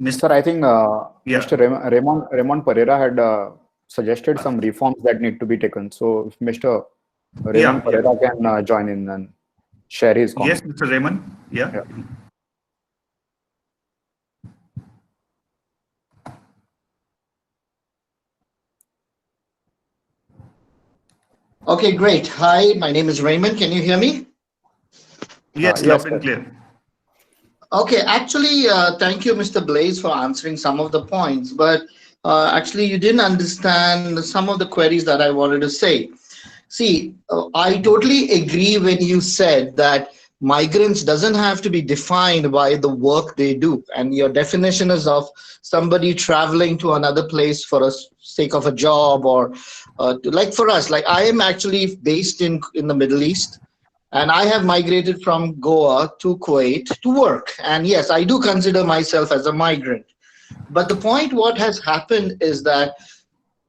Sir, I think Mr. Raymond Pereira had suggested some reforms that need to be taken. So if Mr. Raymond Pereira can join in and share his comments. Yes, Mr. Raymond. Yeah. Okay, great. Hi, my name is Raymond. Can you hear me? Yes, loud and clear. Okay, actually, thank you, Mr. Blaze, for answering some of the points, but actually you didn't understand some of the queries that I wanted to say. See, I totally agree when you said that migrants doesn't have to be defined by the work they do, and your definition is of somebody traveling to another place for the sake of a job, or like for us, like I am actually based in the Middle East. And I have migrated from Goa to Kuwait to work. And yes, I do consider myself as a migrant. But the point what has happened is that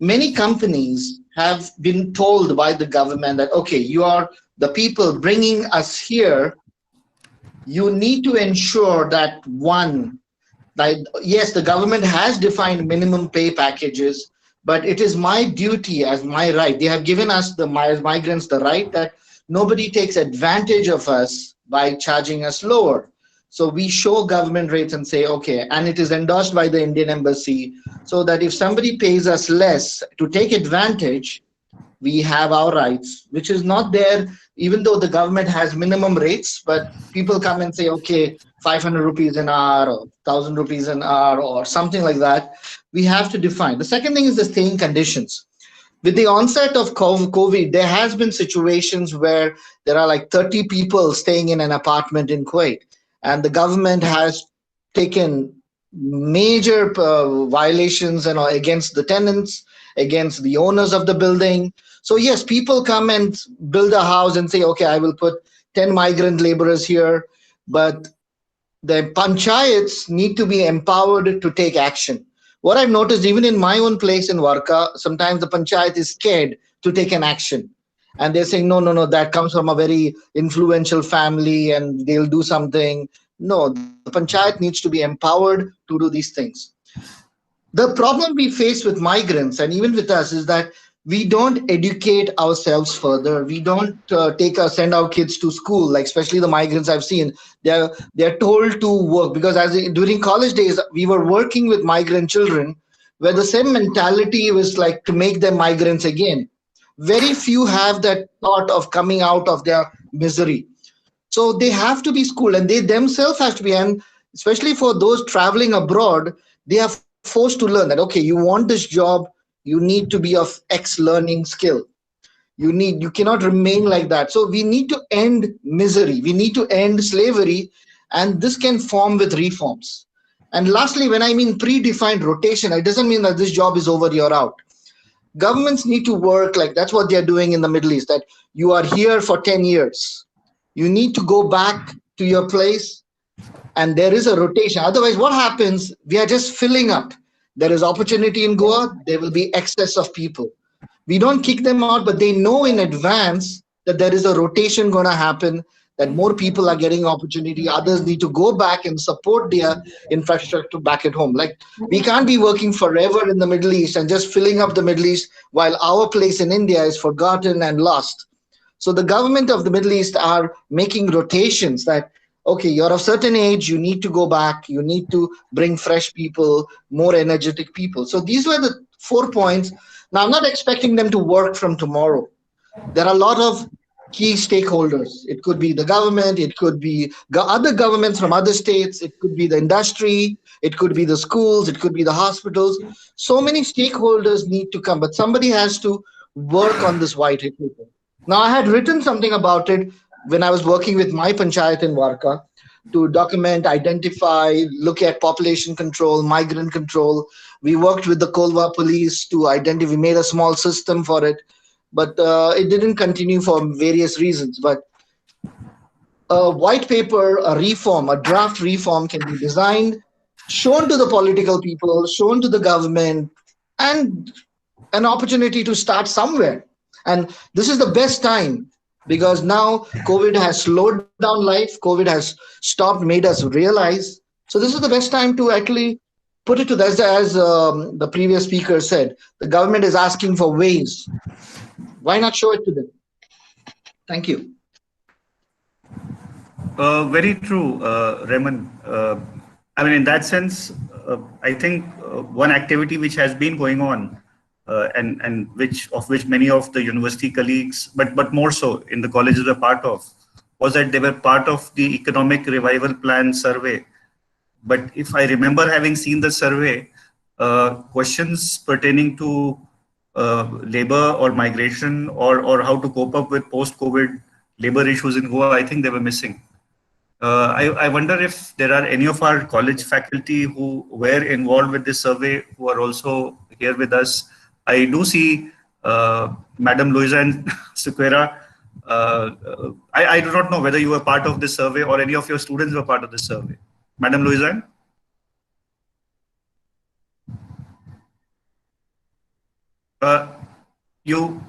many companies have been told by the government that, okay, you are the people bringing us here. You need to ensure that yes, the government has defined minimum pay packages, but it is my duty as my right. They have given us, as migrants, the right that nobody takes advantage of us by charging us lower. So we show government rates and say, okay, and it is endorsed by the Indian Embassy, so that if somebody pays us less to take advantage, we have our rights, which is not there, even though the government has minimum rates, but people come and say, okay, 500 rupees an hour or 1,000 rupees an hour or something like that. We have to define. The second thing is the staying conditions. With the onset of COVID, there has been situations where there are like 30 people staying in an apartment in Kuwait, and the government has taken major violations against the tenants, against the owners of the building. So yes, people come and build a house and say, okay, I will put 10 migrant laborers here, but the panchayats need to be empowered to take action. What I've noticed, even in my own place in Varka, sometimes the panchayat is scared to take an action. And they're saying, no, that comes from a very influential family and they'll do something. No, the panchayat needs to be empowered to do these things. The problem we face with migrants and even with us is that we don't educate ourselves further. We don't send our kids to school, like especially the migrants I've seen. They're told to work, because during college days, we were working with migrant children where the same mentality was like to make them migrants again. Very few have that thought of coming out of their misery. So they have to be schooled, and they themselves have to be, and especially for those traveling abroad, they are forced to learn that, okay, you want this job, you need to be of X learning skill. You cannot remain like that. So we need to end misery. We need to end slavery, and this can form with reforms. And lastly, when I mean predefined rotation, it doesn't mean that this job is over, you're out. Governments need to work like that's what they're doing in the Middle East, that you are here for 10 years. You need to go back to your place, and there is a rotation. Otherwise, what happens? We are just filling up. There is opportunity in Goa, there will be excess of people. We don't kick them out, but they know in advance that there is a rotation going to happen, that more people are getting opportunity. Others need to go back and support their infrastructure back at home. Like, we can't be working forever in the Middle East and just filling up the Middle East while our place in India is forgotten and lost. So the government of the Middle East are making rotations that, okay, you're of certain age, you need to go back, you need to bring fresh people, more energetic people. So these were the 4 points. Now, I'm not expecting them to work from tomorrow. There are a lot of key stakeholders. It could be the government, it could be other governments from other states, it could be the industry, it could be the schools, it could be the hospitals. So many stakeholders need to come, but somebody has to work on this white paper. Now, I had written something about it when I was working with my panchayat in Varka to document, identify, look at population control, migrant control. We worked with the Kolva police to identify, we made a small system for it, but it didn't continue for various reasons. But a white paper, a reform, a draft reform can be designed, shown to the political people, shown to the government, and an opportunity to start somewhere. And this is the best time, because now COVID has slowed down life. COVID has stopped, made us realize. So this is the best time to actually put it to this. As the previous speaker said, the government is asking for ways. Why not show it to them? Thank you. Very true, Raymond. I mean, in that sense, I think one activity which has been going on, and which many of the university colleagues, but more so in the colleges were part of, was that they were part of the Economic Revival Plan survey. But if I remember having seen the survey, questions pertaining to labor or migration or how to cope up with post-COVID labor issues in Goa, I think they were missing. I wonder if there are any of our college faculty who were involved with this survey who are also here with us. I do see Madam Louisa and Sequeira I do not know whether you were part of this survey or any of your students were part of this survey. Madam Louisanne? You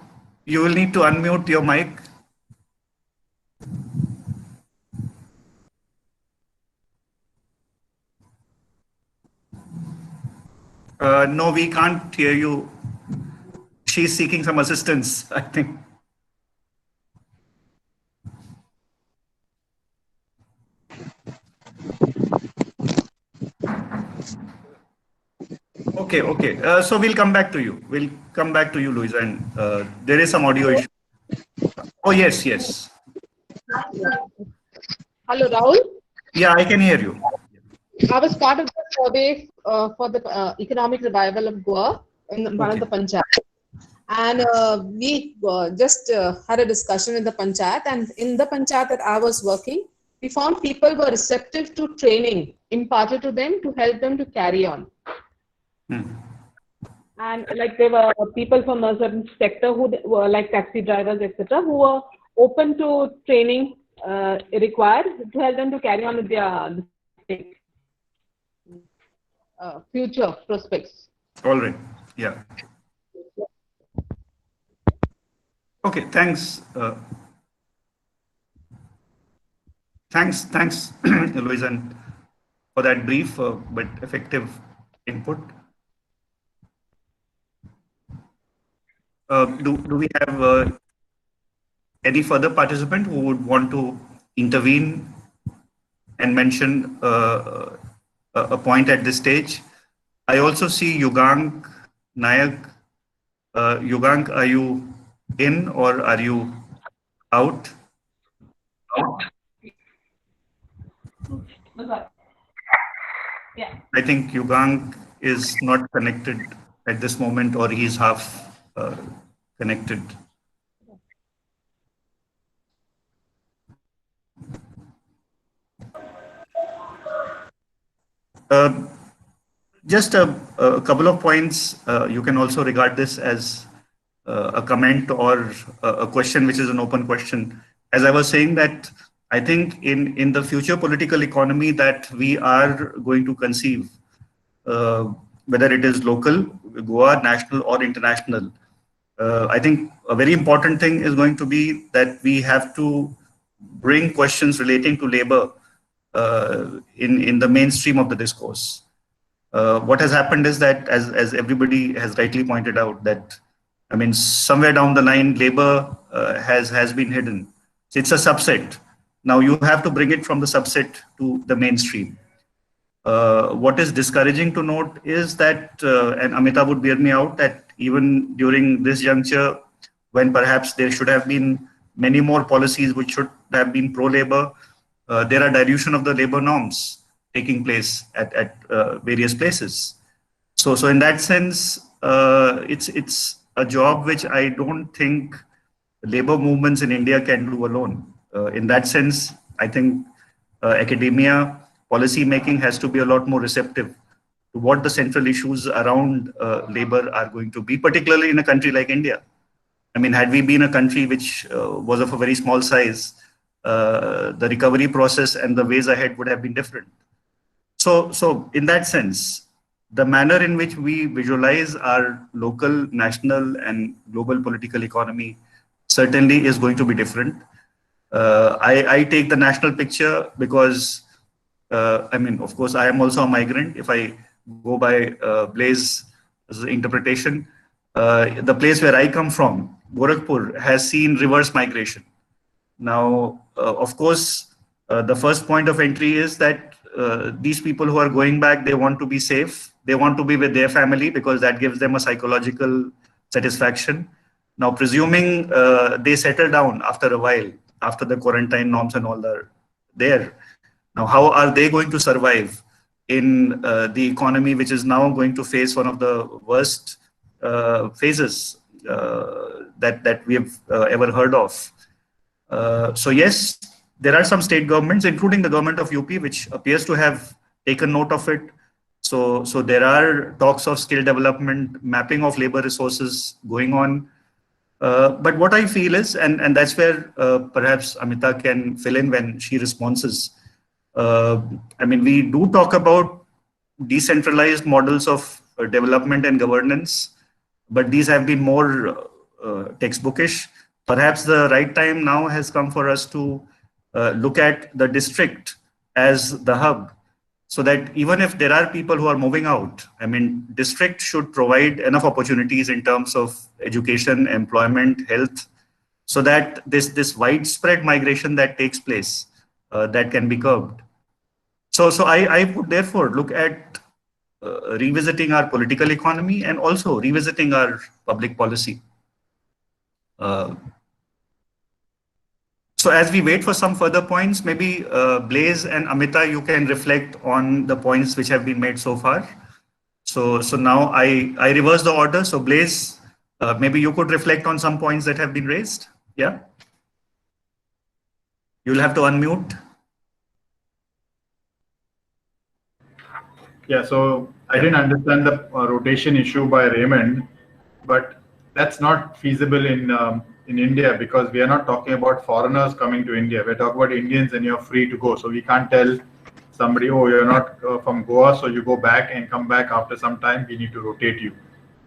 will need to unmute your mic. No, we can't hear you. She's seeking some assistance, I think. Okay. So we'll come back to you. We'll come back to you, Louisa. And there is some audio issue. Oh, yes. Hello, Rahul. Yeah, I can hear you. I was part of the survey for the economic revival of Goa in one of the panchayat. And we just had a discussion in the panchayat. And in the panchayat that I was working, we found people were receptive to training imparted to them to help them to carry on. And like there were people from a certain sector who were like taxi drivers, etc., who were open to training required to help them to carry on with their future prospects. All right. Yeah. Okay. Thanks. Thanks, Louisa, for that brief but effective input. Do we have any further participant who would want to intervene and mention a point at this stage? I also see Yugang Nayak. Yugang, are you in or are you out? Yeah. I think Yugang is not connected at this moment, or he's half connected. Just a couple of points. You can also regard this as a comment or a question, which is an open question. As I was saying, that I think in the future political economy that we are going to conceive, whether it is local, Goa, national or international, I think a very important thing is going to be that we have to bring questions relating to labor in the mainstream of the discourse. What has happened is that, as everybody has rightly pointed out, that I mean, somewhere down the line, labor has been hidden. So it's a subset. Now you have to bring it from the subset to the mainstream. What is discouraging to note is that, and Amita would bear me out, that even during this juncture, when perhaps there should have been many more policies which should have been pro-labor, there are dilution of the labor norms taking place at various places. So in that sense, it's a job which I don't think labor movements in India can do alone. In that sense, I think academia, policy making has to be a lot more receptive to what the central issues around labor are going to be, particularly in a country like India. I mean, had we been a country which was of a very small size, the recovery process and the ways ahead would have been different. So in that sense, the manner in which we visualize our local, national, and global political economy certainly is going to be different. I take the national picture because, I mean, of course, I am also a migrant. If I go by Blaze's interpretation, the place where I come from, Gorakhpur, has seen reverse migration. Now, of course, the first point of entry is that these people who are going back, they want to be safe. They want to be with their family because that gives them a psychological satisfaction. Now, presuming they settle down after a while, after the quarantine norms and all are there. Now, how are they going to survive in the economy, which is now going to face one of the worst phases that we have ever heard of? So yes, there are some state governments, including the government of UP, which appears to have taken note of it. So there are talks of skill development, mapping of labor resources going on. But what I feel is, and that's where perhaps Amita can fill in when she responds. I mean, we do talk about decentralized models of development and governance, but these have been more textbookish. Perhaps the right time now has come for us to look at the district as the hub, so that even if there are people who are moving out, I mean, district should provide enough opportunities in terms of education, employment, health, so that this widespread migration that takes place, that can be curbed. So I would therefore look at revisiting our political economy and also revisiting our public policy. So as we wait for some further points, maybe Blaise and Amita, you can reflect on the points which have been made so far. So now I reverse the order. So Blaise, maybe you could reflect on some points that have been raised. Yeah. You'll have to unmute. Yeah, so I didn't understand the rotation issue by Raymond, but that's not feasible in India, because we are not talking about foreigners coming to India. We're talking about Indians and you're free to go. So we can't tell somebody, oh, you're not from Goa, so you go back and come back after some time, we need to rotate you.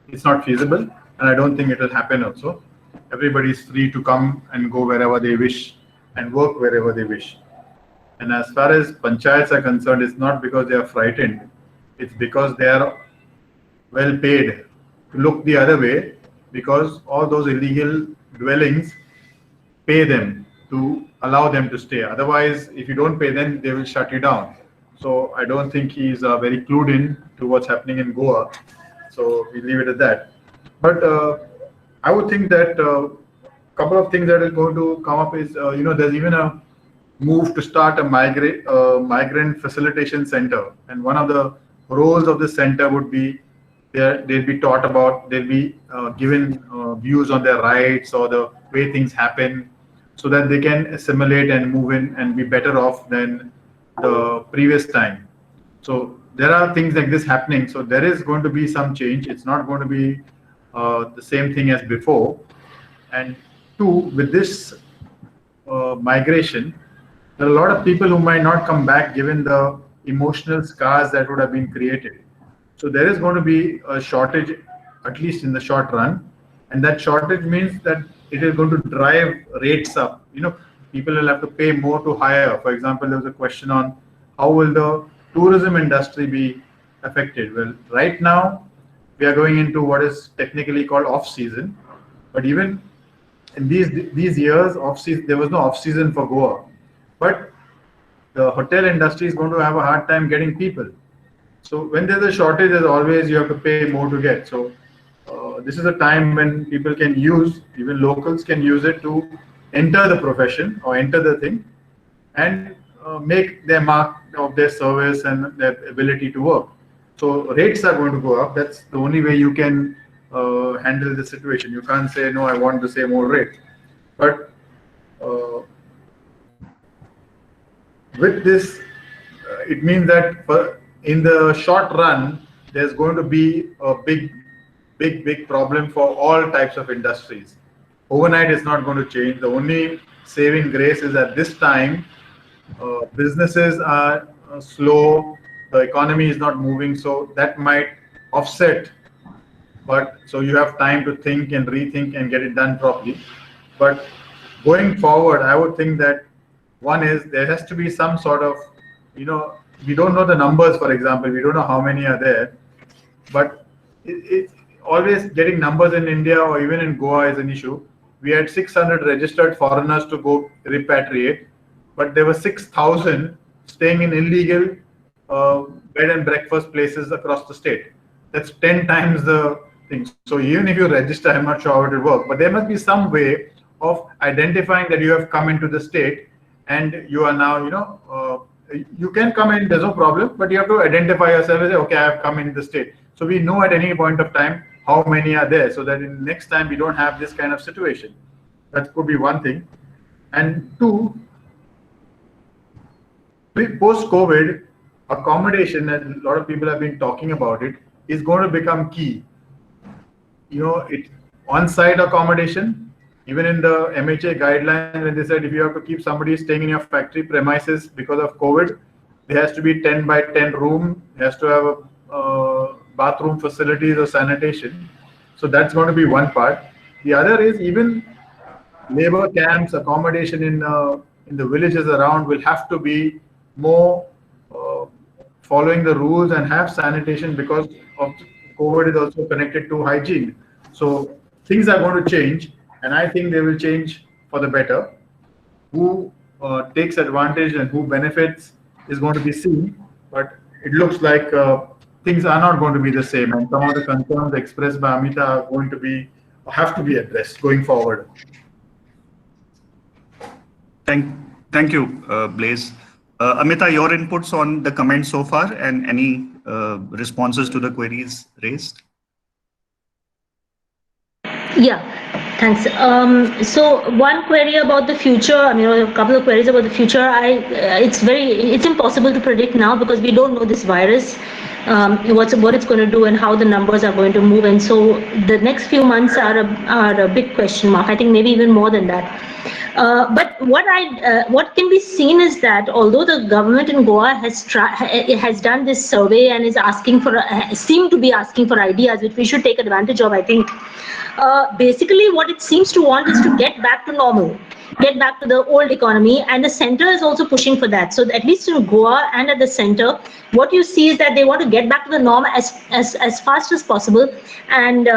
It's not feasible, and I don't think it will happen also. Everybody is free to come and go wherever they wish and work wherever they wish. And as far as panchayats are concerned, it's not because they are frightened. It's because they are well paid to look the other way, because all those illegal dwellings pay them to allow them to stay. Otherwise, if you don't pay them, they will shut you down. So I don't think he's very clued in to what's happening in Goa. So we leave it at that. But I would think that a couple of things that are going to come up is, there's even a move to start a migrant facilitation center. And one of the roles of the center would be they'll be taught about, they'll be given views on their rights or the way things happen, so that they can assimilate and move in and be better off than the previous time. So there are things like this happening. So there is going to be some change. It's not going to be the same thing as before. And two, with this migration, there are a lot of people who might not come back given the emotional scars that would have been created. So there is going to be a shortage, at least in the short run. And that shortage means that it is going to drive rates up. People will have to pay more to hire. For example, there was a question on how will the tourism industry be affected? Well, right now, we are going into what is technically called off-season. But even in these years, off-season, there was no off-season for Goa. But the hotel industry is going to have a hard time getting people. So when there's a shortage, there's always you have to pay more to get. So this is a time when people can use, even locals can use it to enter the profession or enter the thing and make their mark of their service and their ability to work. So rates are going to go up. That's the only way you can handle the situation. You can't say, no, I want to say more rate. But with this, it means that in the short run, there's going to be a big problem for all types of industries. Overnight, it's not going to change. The only saving grace is at this time, businesses are slow, the economy is not moving, so that might offset. But so you have time to think and rethink and get it done properly. But going forward, I would think that one is there has to be some sort of, we don't know the numbers, for example, we don't know how many are there, but it's always getting numbers in India or even in Goa is an issue. We had 600 registered foreigners to go repatriate, but there were 6,000 staying in illegal bed and breakfast places across the state. That's 10 times the thing. So even if you register, I'm not sure how it will work, but there must be some way of identifying that you have come into the state and you are now, you can come in, there's no problem, but you have to identify yourself and say, okay, I have come in the state. So we know at any point of time how many are there, so that in next time we don't have this kind of situation. That could be one thing. And two, post-COVID, accommodation, and a lot of people have been talking about it, is going to become key. On-site accommodation Even in the MHA guidelines, when they said if you have to keep somebody staying in your factory premises because of COVID, there has to be 10 by 10 room, has to have a bathroom facilities or sanitation. So that's going to be one part. The other is even labor camps, accommodation in the villages around will have to be more following the rules and have sanitation, because of COVID is also connected to hygiene. So things are going to change, and I think they will change for the better. Who takes advantage and who benefits is going to be seen, but it looks like things are not going to be the same, and some of the concerns expressed by Amita are going to be, have to be addressed going forward. Thank you, Blaise. Amita, your inputs on the comments so far and any responses to the queries raised? Yeah, thanks. So one query about the future, I mean, a couple of queries about the future. It's impossible to predict now because we don't know this virus, what it's going to do and how the numbers are going to move. And so the next few months are a big question mark. I think maybe even more than that. But what can be seen is that although the government in Goa has done this survey and is asking for, seem to be asking for ideas, which we should take advantage of, I think. Basically, what it seems to want is to get back to normal, get back to the old economy, and the center is also pushing for that. So at least in Goa and at the center, what you see is that they want to get back to the norm as fast as possible. And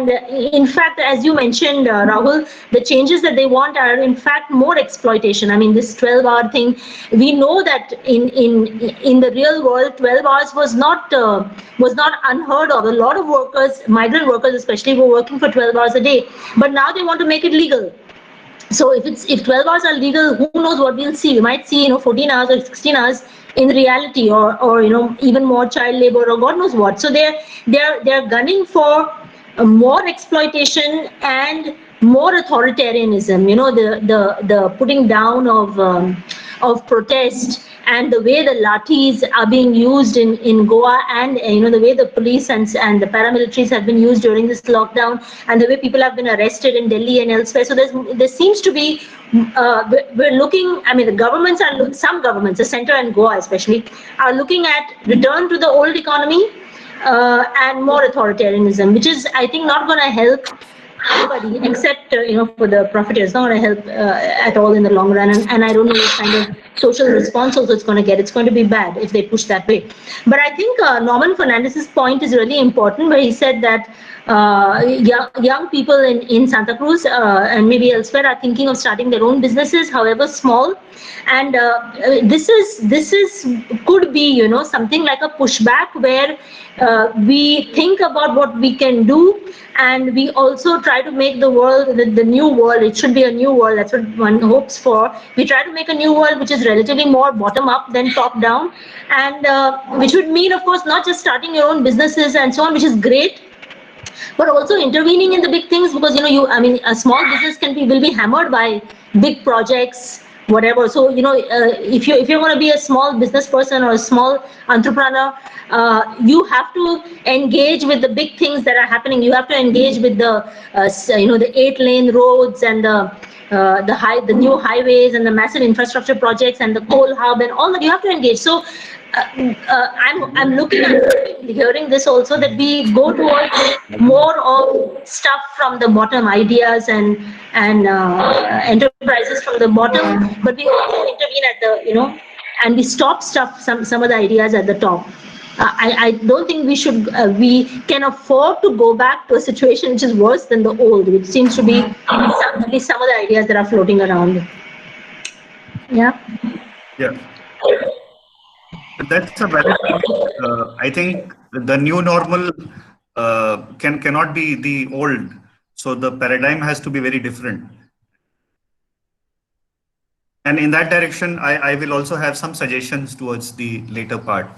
in fact, as you mentioned, Rahul, the changes that they want are in fact more exploitation. I mean, this 12-hour thing, we know that in the real world, 12 hours was not unheard of. A lot of workers, migrant workers especially, were working for 12 hours a day, but now they want to make it legal. So if 12 hours are legal, who knows what we'll see? We might see 14 hours or 16 hours in reality, or even more child labor or God knows what. So they're gunning for more exploitation and more authoritarianism. The putting down of protest, and the way the lathis are being used in Goa, and the way the police and the paramilitaries have been used during this lockdown, and the way people have been arrested in Delhi and elsewhere. So there seems to be we're looking. I mean, some governments, the center and Goa especially, are looking at return to the old economy and more authoritarianism, which is, I think, not going to help anybody except for the profiteers. Not going to help at all in the long run, and I don't know what kind of social response also it's going to get. It's going to be bad if they push that way. But I think Norman Fernandez's point is really important, where he said that young people in Santa Cruz and maybe elsewhere are thinking of starting their own businesses, however small, and this could be something like a pushback where we think about what we can do, and we also try to make the world, the new world. It should be a new world. That's what one hopes for. We try to make a new world which is relatively more bottom up than top down, and which would mean, of course, not just starting your own businesses and so on, which is great, but also intervening in the big things, because a small business will be hammered by big projects, whatever. So if you're going to be a small business person or a small entrepreneur, you have to engage with the big things that are happening. You have to engage with the 8-lane roads and the new highways and the massive infrastructure projects and the coal hub and all that. You have to engage. So I'm looking at hearing this also, that we go towards more of stuff from the bottom, ideas and enterprises from the bottom, but we also intervene at the and we stop some of the ideas at the top. I don't think we can afford to go back to a situation which is worse than the old, which seems to be at least some of the ideas that are floating around. Yeah. That's a valid point. I think the new normal cannot be the old. So the paradigm has to be very different. And in that direction, I will also have some suggestions towards the later part.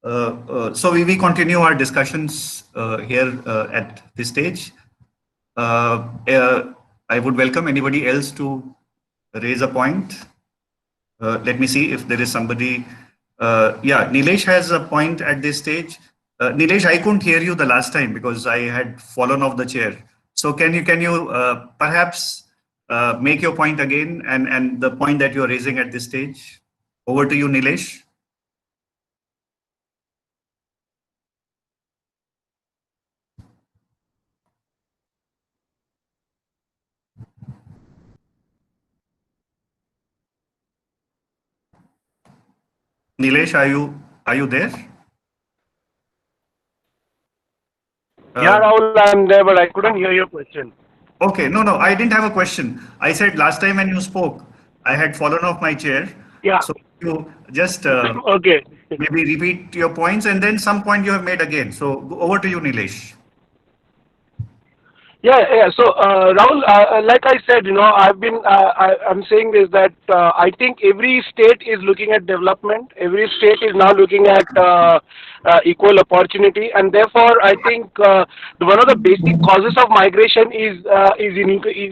So we continue our discussions here at this stage. I would welcome anybody else to raise a point. Let me see if there is somebody. Yeah, Nilesh has a point at this stage. Nilesh, I couldn't hear you the last time because I had fallen off the chair. So can you perhaps make your point again and the point that you're raising at this stage? Over to you, Nilesh. Nilesh, are you there? Yeah, Rahul, I'm there, but I couldn't hear your question. Okay, no, I didn't have a question. I said last time when you spoke, I had fallen off my chair. Yeah. So you just Okay. maybe repeat your points and then some point you have made again. So over to you, Nilesh. Yeah. So, Rahul, like I said, I'm saying is that I think every state is looking at development. Every state is now looking at equal opportunity, and therefore, I think one of the basic causes of migration is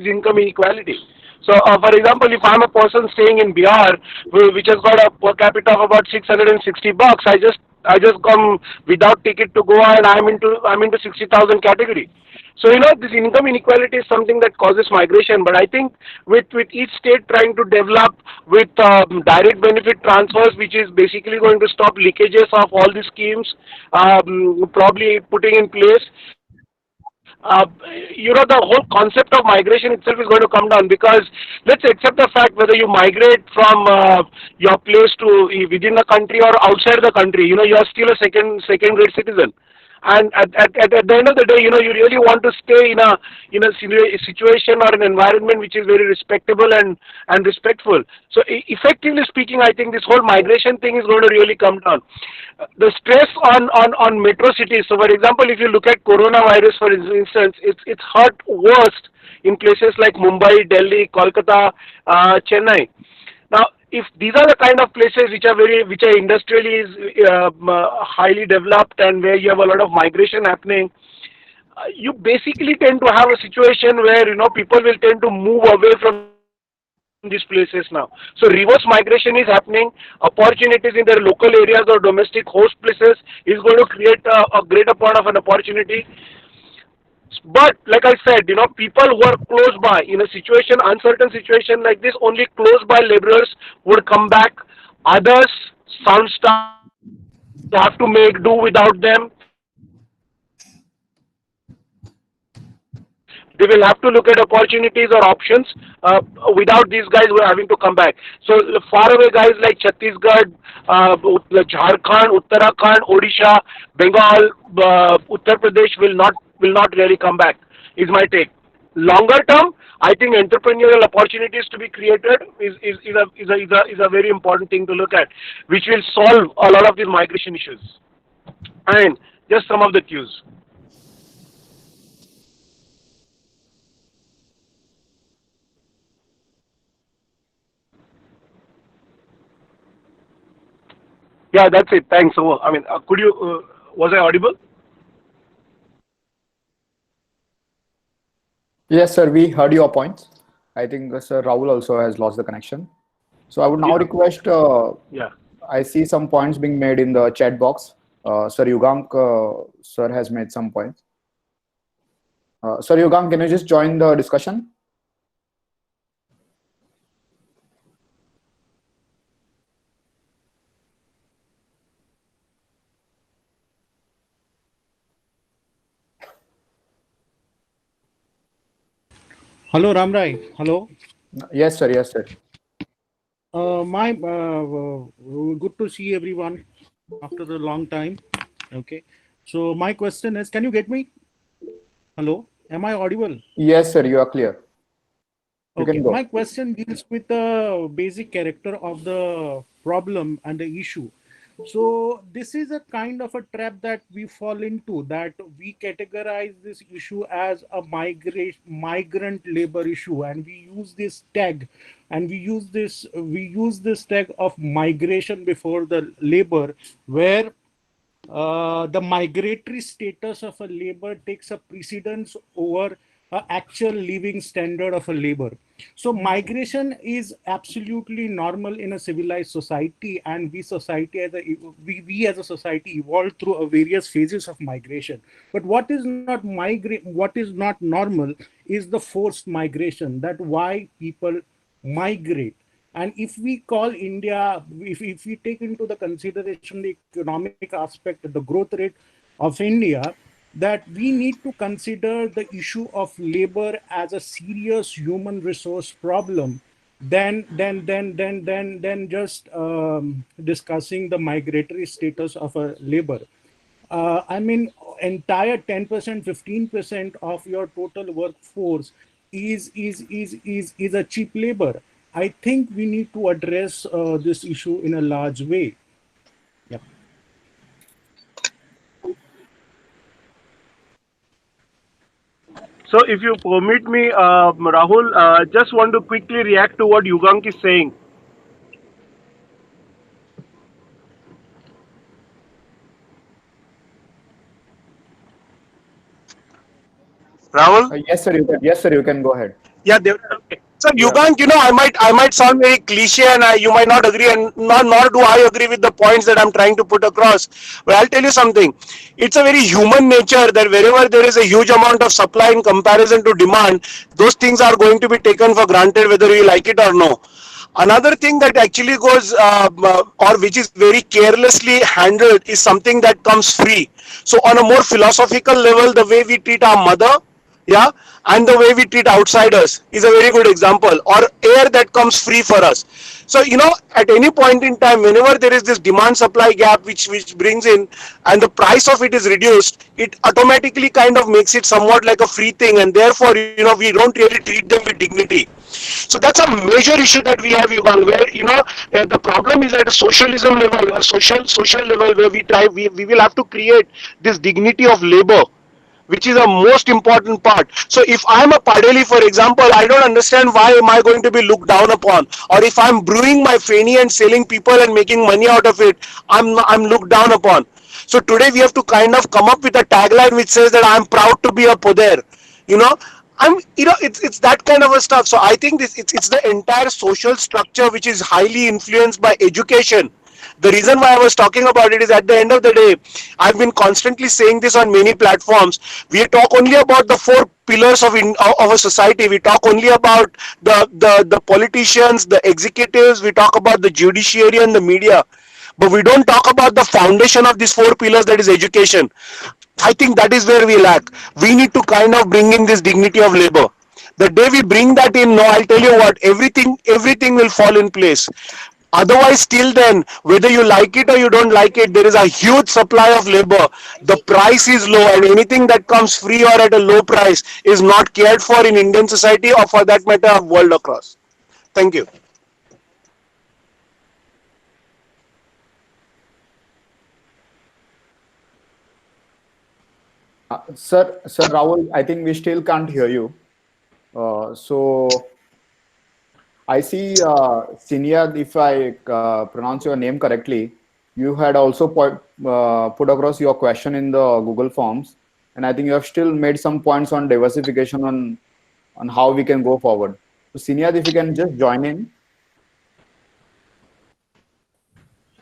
income inequality. So, for example, if I'm a person staying in Bihar, which has got a per capita of about $660, I just come without ticket to Goa, and I'm into 60,000 category. So, this income inequality is something that causes migration. But I think with each state trying to develop with direct benefit transfers, which is basically going to stop leakages of all these schemes, probably putting in place, the whole concept of migration itself is going to come down, because let's accept the fact whether you migrate from your place to within the country or outside the country, you are still a second grade citizen. And at the end of the day, you really want to stay in a situation or an environment which is very respectable and respectful. So effectively speaking, I think this whole migration thing is going to really come down. The stress on metro cities. So, for example, if you look at coronavirus, for instance, it's hurt worst in places like Mumbai, Delhi, Kolkata, Chennai. Now, if these are the kind of places which are industrially highly developed and where you have a lot of migration happening, you basically tend to have a situation where people will tend to move away from these places now. So reverse migration is happening. Opportunities in their local areas or domestic host places is going to create a greater part of an opportunity. But like I said, people who are close by in a situation, uncertain situation like this, only close by laborers would come back. Others, some staff have to make do without them. They will have to look at opportunities or options without these guys who are having to come back. So faraway guys like Chhattisgarh, Jharkhand, Uttarakhand, Odisha, Bengal, Uttar Pradesh will not really come back, is my take. Longer term, I think entrepreneurial opportunities to be created is a very important thing to look at, which will solve a lot of these migration issues. And just some of the cues. Yeah, that's it. Thanks. So, could you, was I audible? Yes, sir, we heard your points. I think Sir Rahul also has lost the connection. So I would now request, Yeah. I see some points being made in the chat box. Sir Yugank, sir has made some points. Sir Yugank, can you just join the discussion? Hello, Ramrai. Hello. Yes, sir. Yes, sir. Good to see everyone after a long time. Okay. So my question is, can you get me? Hello. Am I audible? Yes, sir. You are clear. You Okay. can go. My question deals with the basic character of the problem and the issue. So this is a kind of a trap that we fall into, that we categorize this issue as a migrant labor issue, and we use this tag, and we use this tag of migration before the labor, where the migratory status of a labor takes a precedence over actual living standard of a labor. So migration is absolutely normal in a civilized society, and we as a society evolved through various phases of migration. But what is not normal is the forced migration. That why people migrate. And if we call India, if we take into the consideration the economic aspect, the growth rate of India, that we need to consider the issue of labor as a serious human resource problem than just discussing the migratory status of a labor. I mean, entire 10%, 15% of your total workforce is a cheap labor. I think we need to address this issue in a large way. Yeah. So if you permit me, Rahul, just want to quickly react to what Yugank is saying. Rahul? Yes, sir. Yes, sir. You can go ahead. Yeah, okay. So Yugank, I might sound very cliche, and you might not agree, and nor do I agree with the points that I'm trying to put across. But I'll tell you something. It's a very human nature that wherever there is a huge amount of supply in comparison to demand, those things are going to be taken for granted whether we like it or no. Another thing that actually goes or which is very carelessly handled is something that comes free. So on a more philosophical level, the way we treat our mother, yeah, and the way we treat outsiders is a very good example, or air that comes free for us. So at any point in time, whenever there is this demand supply gap which brings in, and the price of it is reduced, it automatically kind of makes it somewhat like a free thing, and therefore we don't really treat them with dignity. So that's a major issue that we have, Yuval, where the problem is at a socialism level, a social level, where we will have to create this dignity of labor, which is a most important part. So if I'm a padeli, for example, I don't understand why am I going to be looked down upon, or if I'm brewing my feni and selling people and making money out of it, I'm looked down upon. So today we have to kind of come up with a tagline which says that I'm proud to be a poder. It's that kind of a stuff. So I think it's the entire social structure which is highly influenced by education. The reason why I was talking about it is, at the end of the day, I've been constantly saying this on many platforms. We talk only about the four pillars of a society. We talk only about the politicians, the executives. We talk about the judiciary and the media. But we don't talk about the foundation of these four pillars, that is education. I think that is where we lack. We need to kind of bring in this dignity of labor. The day we bring that in, no, I'll tell you what, everything will fall in place. Otherwise, till then, whether you like it or you don't like it, there is a huge supply of labor. The price is low, and anything that comes free or at a low price is not cared for in Indian society, or for that matter, world across. Thank you. Sir Rahul, I think we still can't hear you. So I see Sinia, if I pronounce your name correctly, you had also put across your question in the Google Forms, and I think you have still made some points on diversification on how we can go forward. So Sinia, if you can just join in.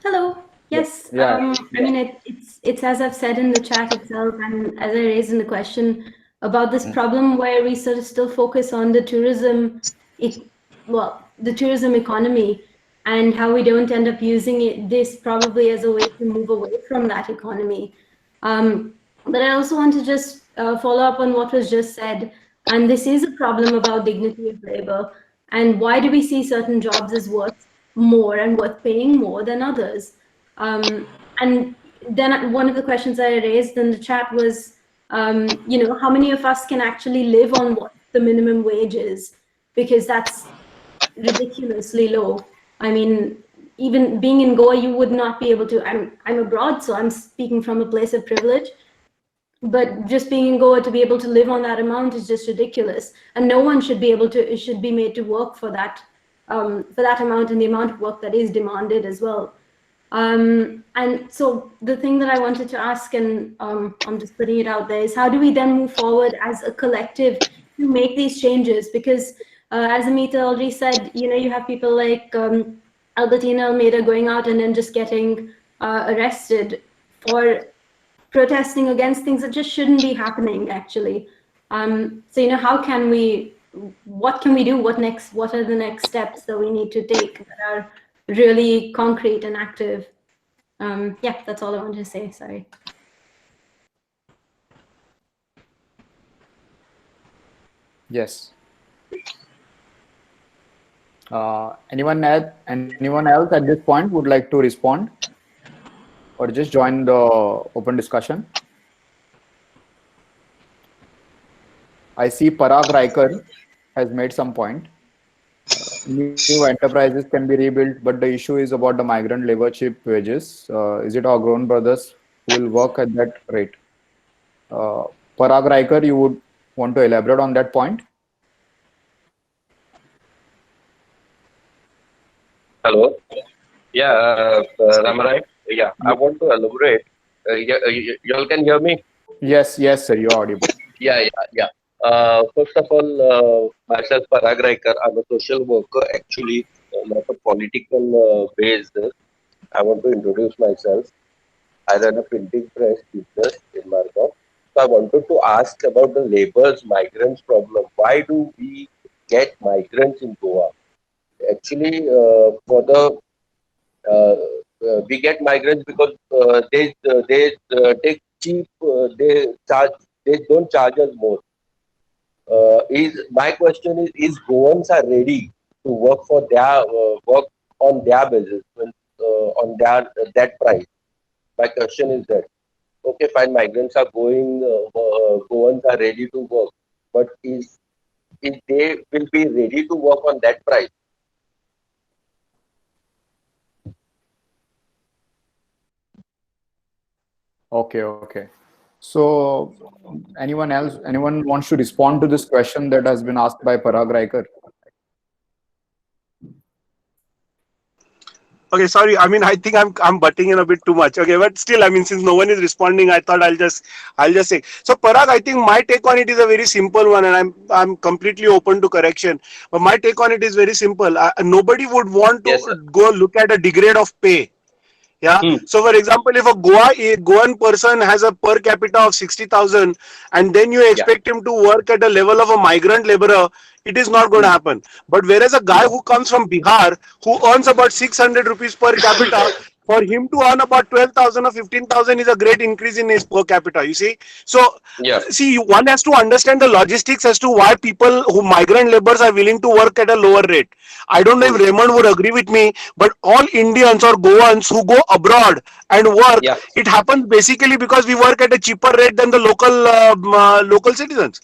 Hello. Yes. Yeah. I mean, it's as I've said in the chat itself, and as I raised in the question about this problem where we sort of still focus on the tourism, the tourism economy, and how we don't end up using this probably as a way to move away from that economy. But I also want to just follow up on what was just said, and this is a problem about dignity of labor, and why do we see certain jobs as worth more and worth paying more than others? And then one of the questions I raised in the chat was, how many of us can actually live on what the minimum wage is? Because that's ridiculously low. I mean, even being in Goa, you would not be able to. I'm abroad, so I'm speaking from a place of privilege. But just being in Goa to be able to live on that amount is just ridiculous, and no one should be able to. It should be made to work for that amount and the amount of work that is demanded as well. And so the thing that I wanted to ask, and I'm just putting it out there, is how do we then move forward as a collective to make these changes? Because as Amita already said, you have people like Albertina Almeida going out and then just getting arrested for protesting against things that just shouldn't be happening, actually. So, what can we do? What are the next steps that we need to take that are really concrete and active? Yeah, that's all I wanted to say. Sorry. Yes. Anyone else at this point would like to respond or just join the open discussion? I see Parag Raikar has made some point. New enterprises can be rebuilt, but the issue is about the migrant labor cheap wages. Is it our grown brothers who will work at that rate? Parag Raikar, you would want to elaborate on that point? Hello. Yeah, Ramarai. Yeah, I want to elaborate. You all can hear me? Yes, sir. You're audible. Yeah. First of all, myself, Parag Raikar, I'm a social worker, actually, not a political based. I want to introduce myself. I run a printing press business in Margao. So I wanted to ask about the laborers, migrants problem. Why do we get migrants in Goa? Actually, we get migrants because they take cheap. They don't charge us more. My question is Goans are ready to work for their work on their basis on that price? My question is that. Okay, fine, migrants are going, Goans are ready to work, but is they will be ready to work on that price? Okay. So, anyone wants to respond to this question that has been asked by Parag Raikar? Okay, sorry. I mean, I think I'm butting in a bit too much. Okay, but still, I mean, since no one is responding, I thought I'll just say. So, Parag, I think my take on it is a very simple one, and I'm completely open to correction. But my take on it is very simple. Nobody would want to go look at a degrade of pay. Yeah. So, for example, if a Goan person has a per capita of 60,000, and then you expect him to work at a level of a migrant laborer, it is not going to happen. But whereas a guy who comes from Bihar, who earns about 600 rupees per capita, for him to earn about 12,000 or 15,000 is a great increase in his per capita. You see, so see, one has to understand the logistics as to why people who migrant laborers are willing to work at a lower rate. I don't know if Raymond would agree with me, but all Indians or Goans who go abroad and work, it happens basically because we work at a cheaper rate than the local citizens.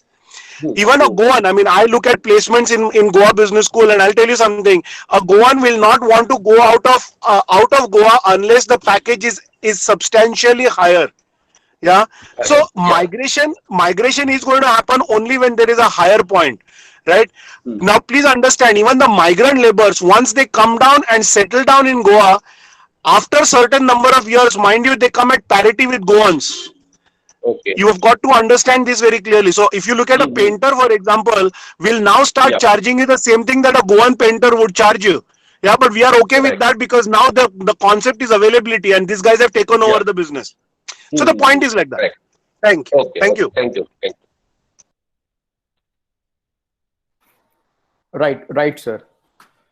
Even a Goan, I mean, I look at placements in Goa Business School, and I'll tell you something. A Goan will not want to go out of Goa unless the package is substantially higher. Yeah. So migration is going to happen only when there is a higher point, right? Now, please understand, even the migrant laborers, once they come down and settle down in Goa, after a certain number of years, mind you, they come at parity with Goans. Okay. You have got to understand this very clearly. So if you look at a painter, for example, will now start charging you the same thing that a Goan painter would charge you. Yeah, but we are okay with that because now the concept is availability, and these guys have taken over the business. So the point is like that. Thank you. Okay. Thank you. Thank you. Right, sir.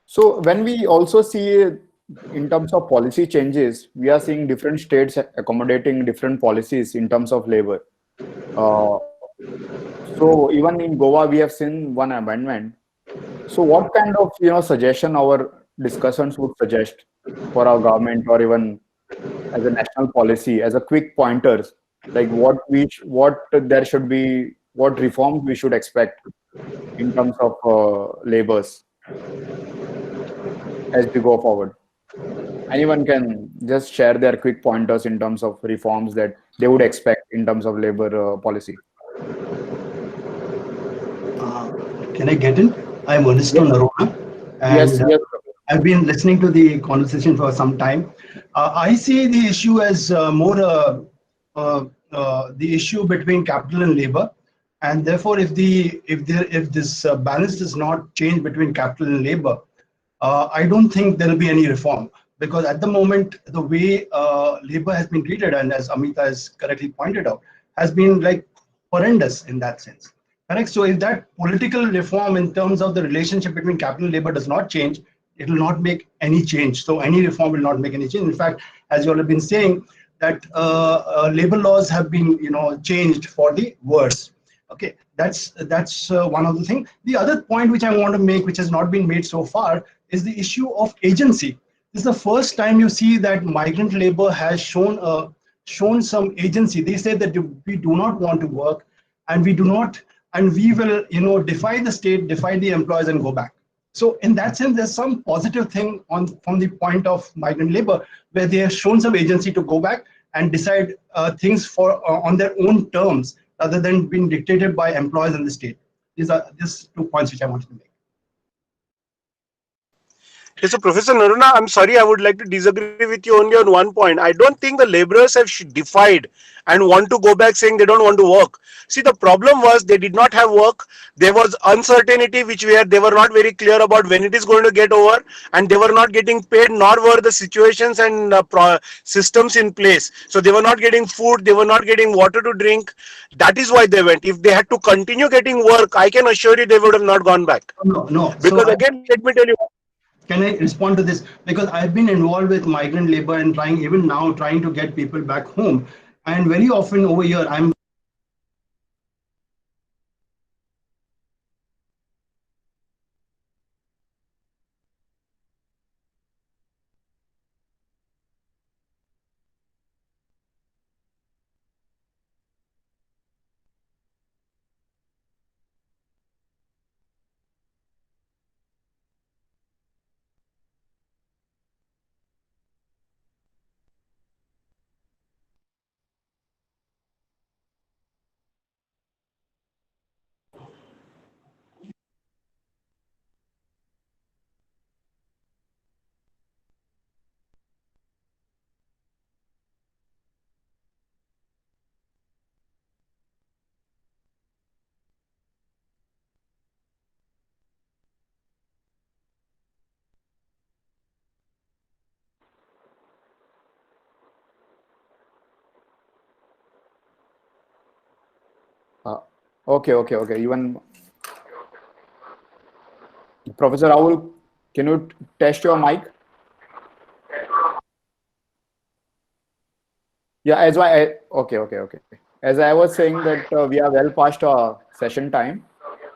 So when we also see in terms of policy changes, we are seeing different states accommodating different policies in terms of labor. So even in Goa, we have seen one amendment. So what kind of suggestion our discussions would suggest for our government, or even as a national policy, as a quick pointers, like what there should be, what reforms we should expect in terms of labors as we go forward? Anyone can just share their quick pointers in terms of reforms that they would expect in terms of labor policy. Can I get in? I'm Oniston Arora. Yes. I've been listening to the conversation for some time. I see the issue as more the issue between capital and labor. And therefore, if this balance does not change between capital and labor, I don't think there will be any reform, because at the moment the way labor has been treated, and as Amita has correctly pointed out, has been like horrendous in that sense. Correct. So if that political reform in terms of the relationship between capital and labor does not change, it will not make any change. So any reform will not make any change. In fact, as you all have been saying, that labor laws have been changed for the worse. Okay, that's one of the things. The other point which I want to make, which has not been made so far, is the issue of agency. This is the first time you see that migrant labor has shown some agency. They say that we do not want to work, and we do not, and we will defy the state, defy the employers, and go back. So in that sense, there's some positive thing from the point of migrant labor, where they have shown some agency to go back and decide things on their own terms, rather than being dictated by employers and the state. These are just 2 points which I wanted to make. Yes, so Professor Naruna, I'm sorry, I would like to disagree with you only on one point. I don't think the laborers have defied and want to go back saying they don't want to work. See, the problem was they did not have work. There was uncertainty which they were not very clear about when it is going to get over, and they were not getting paid, nor were the situations and systems in place. So they were not getting food, they were not getting water to drink. That is why they went. If they had to continue getting work, I can assure you they would have not gone back. No. Because again, let me tell you. Can I respond to this? Because I've been involved with migrant labor and even now trying to get people back home. And very often over here, I'm Okay. Even Professor Rahul, can you test your mic? Yeah, okay. As I was saying that we are well past our session time,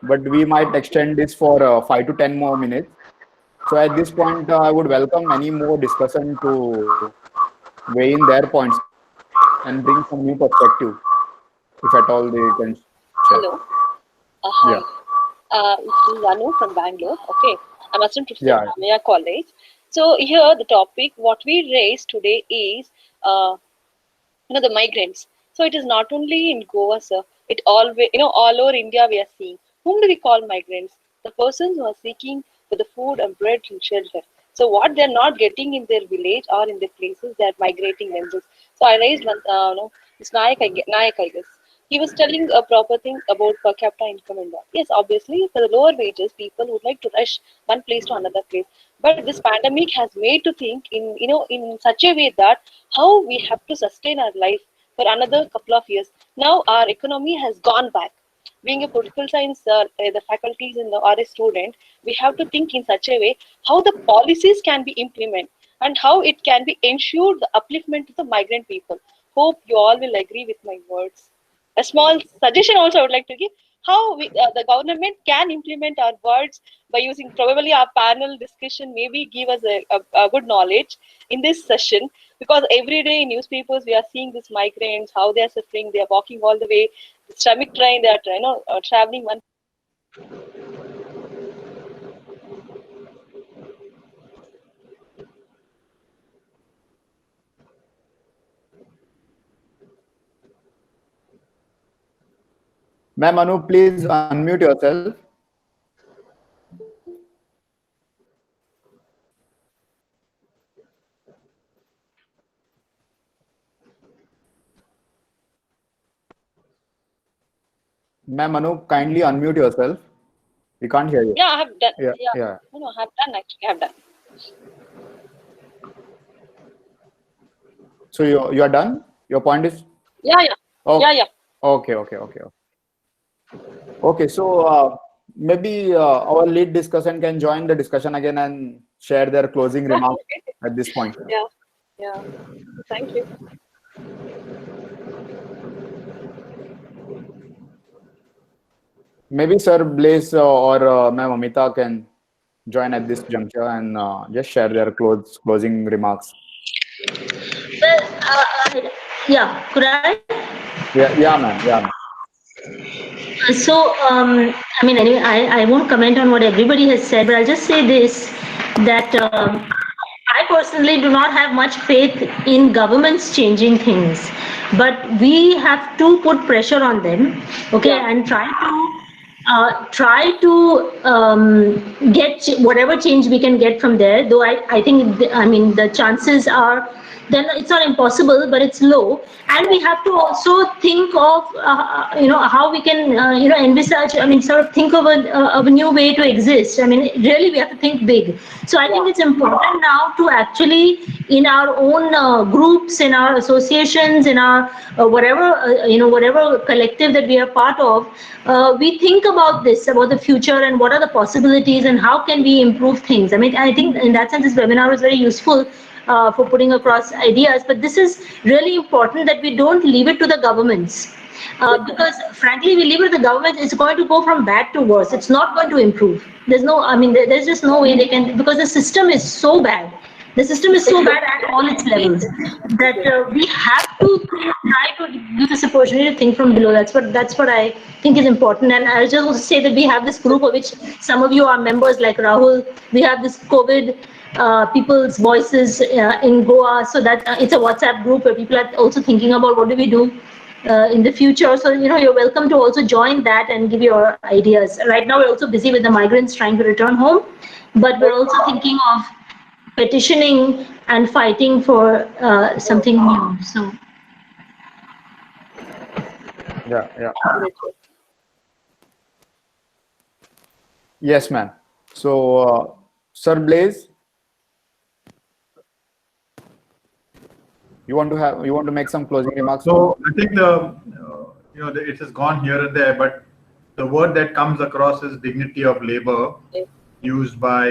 but we might extend this for 5 to 10 more minutes. So at this point, I would welcome any more discussion to weigh in their points and bring some new perspective, if at all they can share. Hello. Hi. Yeah. This is Anu from Bangalore. Okay. I'm assistant professor Yeah. at Ramaya College. So here the topic, what we raised today is, the migrants. So it is not only in Goa, sir. It always, all over India we are seeing. Whom do we call migrants? The persons who are seeking for the food and bread and shelter. So what they're not getting in their village or in their places, they're migrating themselves. So I raised one, this Nayak, I guess. He was telling a proper thing about per capita income and all. Yes, obviously, for the lower wages, people would like to rush one place to another place. But this pandemic has made to think in such a way that how we have to sustain our life for another couple of years. Now our economy has gone back. Being a political science, the faculties and or a student, we have to think in such a way how the policies can be implemented and how it can be ensured the upliftment of the migrant people. Hope you all will agree with my words. A small suggestion also I would like to give, how the government can implement our words by using probably our panel discussion, maybe give us a good knowledge in this session, because every day in newspapers we are seeing these migrants, how they are suffering, they are walking all the way, the stomach train, they are traveling one. Ma'am Anu, please unmute yourself. Ma'am Anu, kindly unmute yourself. We can't hear you. Yeah, I have done. Yeah, Yeah. yeah. No, I have done actually. I have done. So you are done? Your point is? Yeah, yeah. Oh, Yeah, yeah. okay. Okay, so maybe our lead discussant can join the discussion again and share their closing remarks at this point. Yeah. Yeah. Thank you. Maybe Sir Blaze or Ma'am Amita can join at this juncture and just share their closing remarks. Well, yeah, could I? Yeah, ma'am. So, I mean, anyway, I won't comment on what everybody has said, but I'll just say this, that I personally do not have much faith in governments changing things, but we have to put pressure on them, okay, and try to get whatever change we can get from there, though I think, I mean, the chances are, then it's not impossible, but it's low. And we have to also think of, how we can, envisage, I mean, sort of think of a new way to exist. I mean, really, we have to think big. So I think it's important now to actually, in our own groups, in our associations, in our whatever collective that we are part of, we think about this, about the future and what are the possibilities and how can we improve things. I mean, I think in that sense, this webinar was very useful for putting across ideas, but this is really important that we don't leave it to the governments. Because frankly, we leave it to the government, it's going to go from bad to worse. It's not going to improve. There's just no way they can, because the system is so bad. The system is so bad at all its levels that we have to try to give this opportunity to think from below. That's what I think is important. And I'll just also say that we have this group of which some of you are members, like Rahul. We have this COVID people's voices in Goa, so that it's a WhatsApp group where people are also thinking about what do we do in the future. So you're welcome to also join that and give your ideas. Right now we're also busy with the migrants trying to return home, but we're also thinking of petitioning and fighting for something new. So Yeah. Yes, ma'am. So Sir Blaze, you want to make some closing remarks? So I think it has gone here and there, but the word that comes across is dignity of labor, used by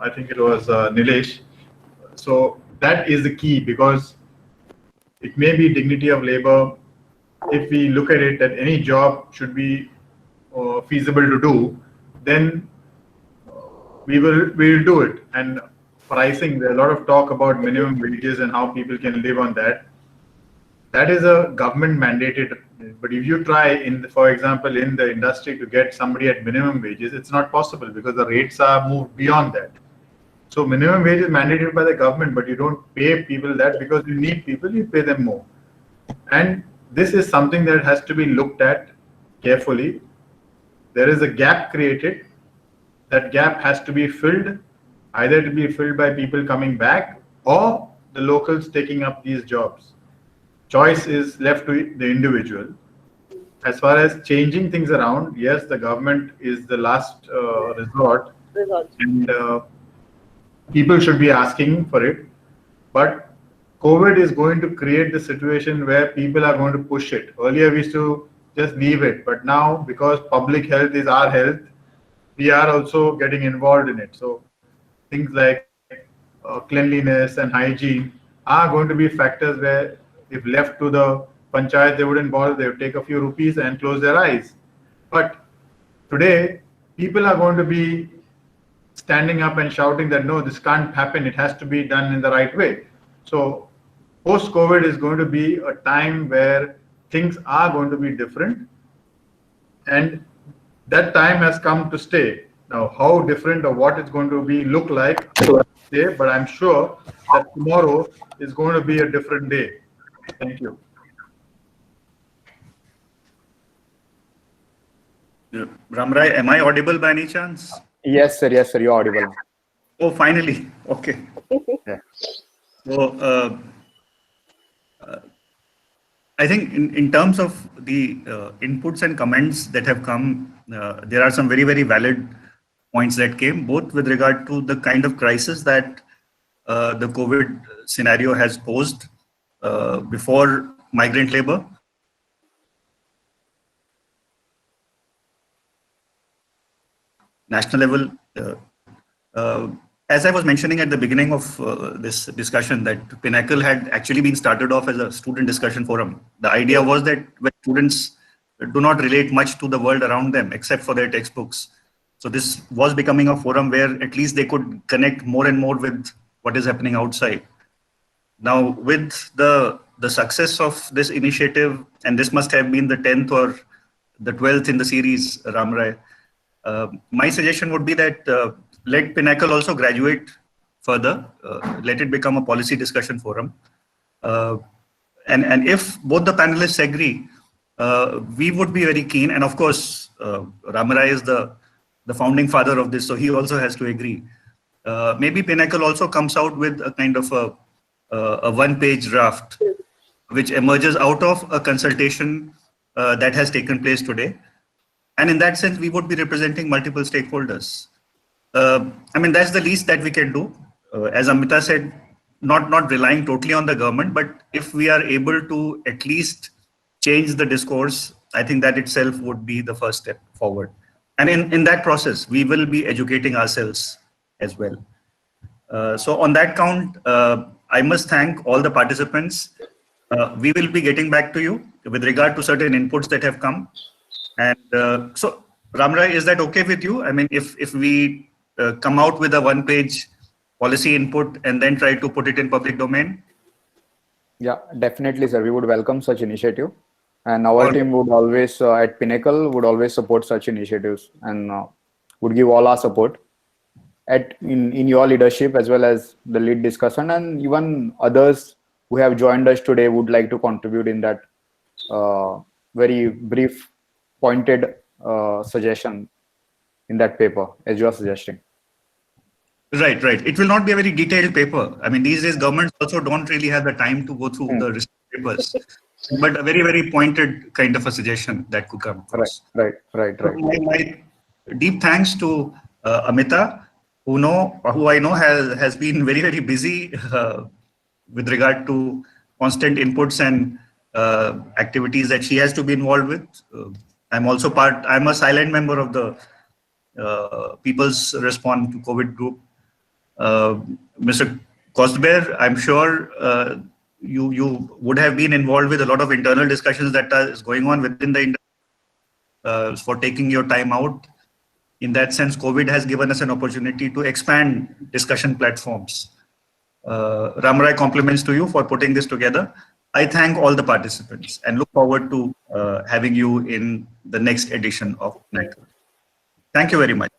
I think it was Nilesh. So that is the key, because it may be dignity of labor. If we look at it, that any job should be feasible to do, then we will do it. And pricing, there's a lot of talk about minimum wages and how people can live on that. That is a government mandated. But if you try, for example, in the industry to get somebody at minimum wages, it's not possible because the rates are moved beyond that. So minimum wage is mandated by the government, but you don't pay people that, because you need people, you pay them more. And this is something that has to be looked at carefully. There is a gap created. That gap has to be filled, either to be filled by people coming back or the locals taking up these jobs. Choice is left to the individual. As far as changing things around, yes, the government is the last resort. And people should be asking for it. But COVID is going to create the situation where people are going to push it. Earlier, we used to just leave it. But now, because public health is our health, we are also getting involved in it. So things like cleanliness and hygiene are going to be factors where, if left to the panchayat, they wouldn't bother. They would take a few rupees and close their eyes. But today, people are going to be standing up and shouting that, no, this can't happen. It has to be done in the right way. So post-COVID is going to be a time where things are going to be different. And that time has come to stay. Now, how different or what it's going to be look like, but I'm sure that tomorrow is going to be a different day. Thank you. Ramrai, am I audible by any chance? Yes, sir. Yes, sir. You're audible. Oh, finally. Okay. Yeah. So, I think in terms of the inputs and comments that have come, there are some very, very valid points that came, both with regard to the kind of crisis that the COVID scenario has posed before migrant labor. National level, as I was mentioning at the beginning of this discussion, that Pinnacle had actually been started off as a student discussion forum. The idea was that when students do not relate much to the world around them except for their textbooks, so this was becoming a forum where at least they could connect more and more with what is happening outside. Now, with the success of this initiative, and this must have been the 10th or the 12th in the series, Ramrai, my suggestion would be that let Pinnacle also graduate further, let it become a policy discussion forum. And if both the panelists agree, we would be very keen. And of course, Ramrai is the founding father of this, so he also has to agree. Maybe Pinnacle also comes out with a kind of a one-page draft, which emerges out of a consultation that has taken place today. And in that sense, we would be representing multiple stakeholders. I mean, that's the least that we can do. As Amita said, not relying totally on the government, but if we are able to at least change the discourse, I think that itself would be the first step forward. And in that process, we will be educating ourselves as well. So on that count, I must thank all the participants. We will be getting back to you with regard to certain inputs that have come. And so, Ramrai, is that okay with you? I mean, if we come out with a one-page policy input and then try to put it in public domain? Yeah, definitely, sir. We would welcome such initiative. And our team would always, at Pinnacle, would always support such initiatives and would give all our support in your leadership as well as the lead discussion, and even others who have joined us today would like to contribute in that very brief, pointed suggestion in that paper, as you are suggesting. Right. It will not be a very detailed paper. I mean, these days governments also don't really have the time to go through the research papers, but a very, very pointed kind of a suggestion that could come across. Right. My deep thanks to Amita, who I know has been very, very busy with regard to constant inputs and activities that she has to be involved with. I'm a silent member of the People's Response to COVID group. Mr. Kostber, I'm sure you would have been involved with a lot of internal discussions that is going on within the industry for taking your time out. In that sense, COVID has given us an opportunity to expand discussion platforms. Ramrai, compliments to you for putting this together. I thank all the participants and look forward to having you in the next edition of Pinnacle. Thank you very much.